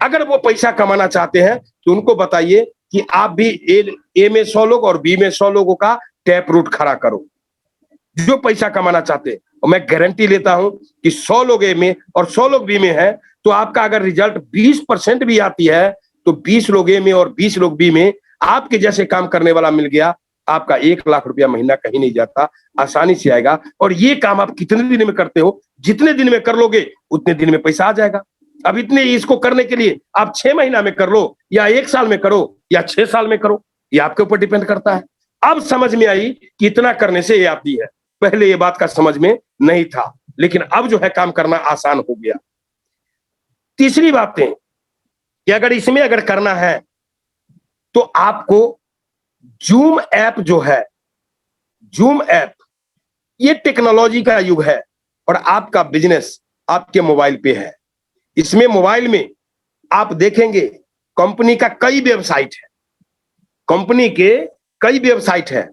[SPEAKER 2] अगर वो पैसा कमाना चाहते हैं तो उनको बताइए कि आप भी ए में 100 लोग और बी में 100 लोगों का टैप रूट खड़ा करो, जो पैसा कमाना चाहते हैं। और मैं गारंटी लेता हूं कि 100 लोग ए में और 100 लोग बी में है तो आपका अगर रिजल्ट 20% भी आती है तो 20 लोग ए में और 20 लोग बी में आपके जैसे काम करने वाला मिल गया, आपका 1 लाख रुपया महीना कहीं नहीं जाता, आसानी से आएगा। और ये काम आप कितने दिन में करते हो, जितने दिन में कर लोगे उतने दिन में पैसा आ जाएगा। अब इतने इसको करने के लिए आप 6 महीना में कर लो या 1 साल में करो या 6 साल में करो, ये आपके ऊपर डिपेंड करता है। अब समझ में आई कि इतना करने से ये आती है, पहले ये बात का समझ में नहीं था, लेकिन अब जो है काम करना आसान हो गया। तीसरी बात है कि अगर इसमें अगर करना है तो आपको जूम ऐप जो है, जूम ऐप ये टेक्नोलॉजी का युग है और आपका बिजनेस आपके मोबाइल पे है। इसमें मोबाइल में आप देखेंगे कंपनी का कई वेबसाइट है, कंपनी के कई वेबसाइट है।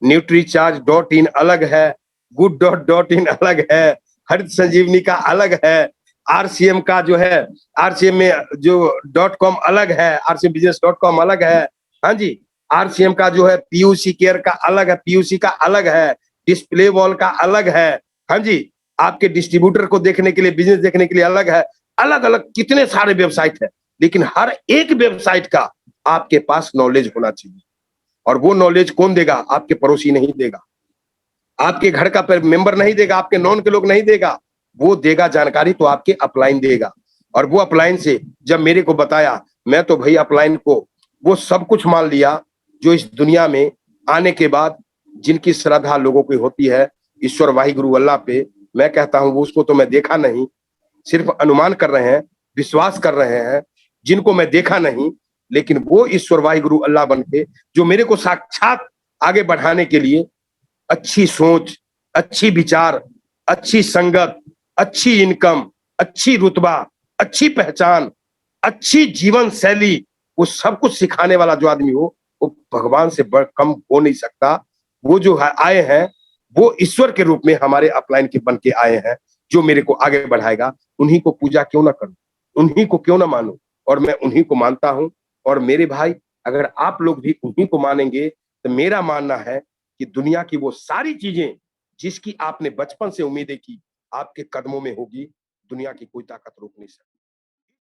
[SPEAKER 2] न्यूट्रीचार्ज.in अलग है, गुड.in अलग है, हरित संजीवनी का अलग है, आरसीएम का जो है, आरसीएम में जो .com अलग है, rcmbusiness.com अलग है। हाँ जी, आरसीएम का जो है पीयूसी केयर का अलग है, पीयूसी का अलग है, डिस्प्ले वॉल का अलग है। हाँ जी, आपके डिस्ट्रीब्यूटर को देखने के लिए, बिजनेस देखने के लिए अलग है, अलग अलग कितने सारे वेबसाइट है, लेकिन हर एक वेबसाइट का आपके पास नॉलेज होना चाहिए। और वो नॉलेज कौन देगा? आपके पड़ोसी नहीं देगा, आपके घर का मेंबर नहीं देगा, आपके नॉन के लोग नहीं देगा, वो देगा जानकारी तो आपके अपलाइन देगा। और वो अपलाइन से जब मेरे को बताया, मैं तो भाई अपलाइन को वो सब कुछ मान लिया जो इस दुनिया में आने के बाद जिनकी श्रद्धा लोगों की होती है ईश्वर वाहिगुरु अल्लाह पे। मैं कहता हूं उसको तो मैं देखा नहीं, सिर्फ अनुमान कर रहे हैं, विश्वास कर रहे हैं, जिनको मैं देखा नहीं, लेकिन वो ईश्वर वाहिगुरु अल्लाह बन के जो मेरे को साक्षात आगे बढ़ाने के लिए अच्छी सोच, अच्छी विचार, अच्छी संगत, अच्छी इनकम, अच्छी रुतबा, अच्छी पहचान, अच्छी जीवन शैली, वो सब कुछ सिखाने वाला जो आदमी हो, वो भगवान से बढ़ कम हो नहीं सकता। वो जो आए हैं वो ईश्वर के रूप में हमारे अपलाइन के बन के आए हैं, जो मेरे को आगे बढ़ाएगा। उन्हीं को पूजा क्यों ना करूं, उन्हीं को क्यों ना मानूं, और मैं उन्हीं को मानता हूं। और मेरे भाई, अगर आप लोग भी उन्हीं को मानेंगे तो मेरा मानना है कि दुनिया की वो सारी चीजें जिसकी आपने बचपन से उम्मीदें की, आपके कदमों में होगी। दुनिया की कोई ताकत रोक नहीं सकती।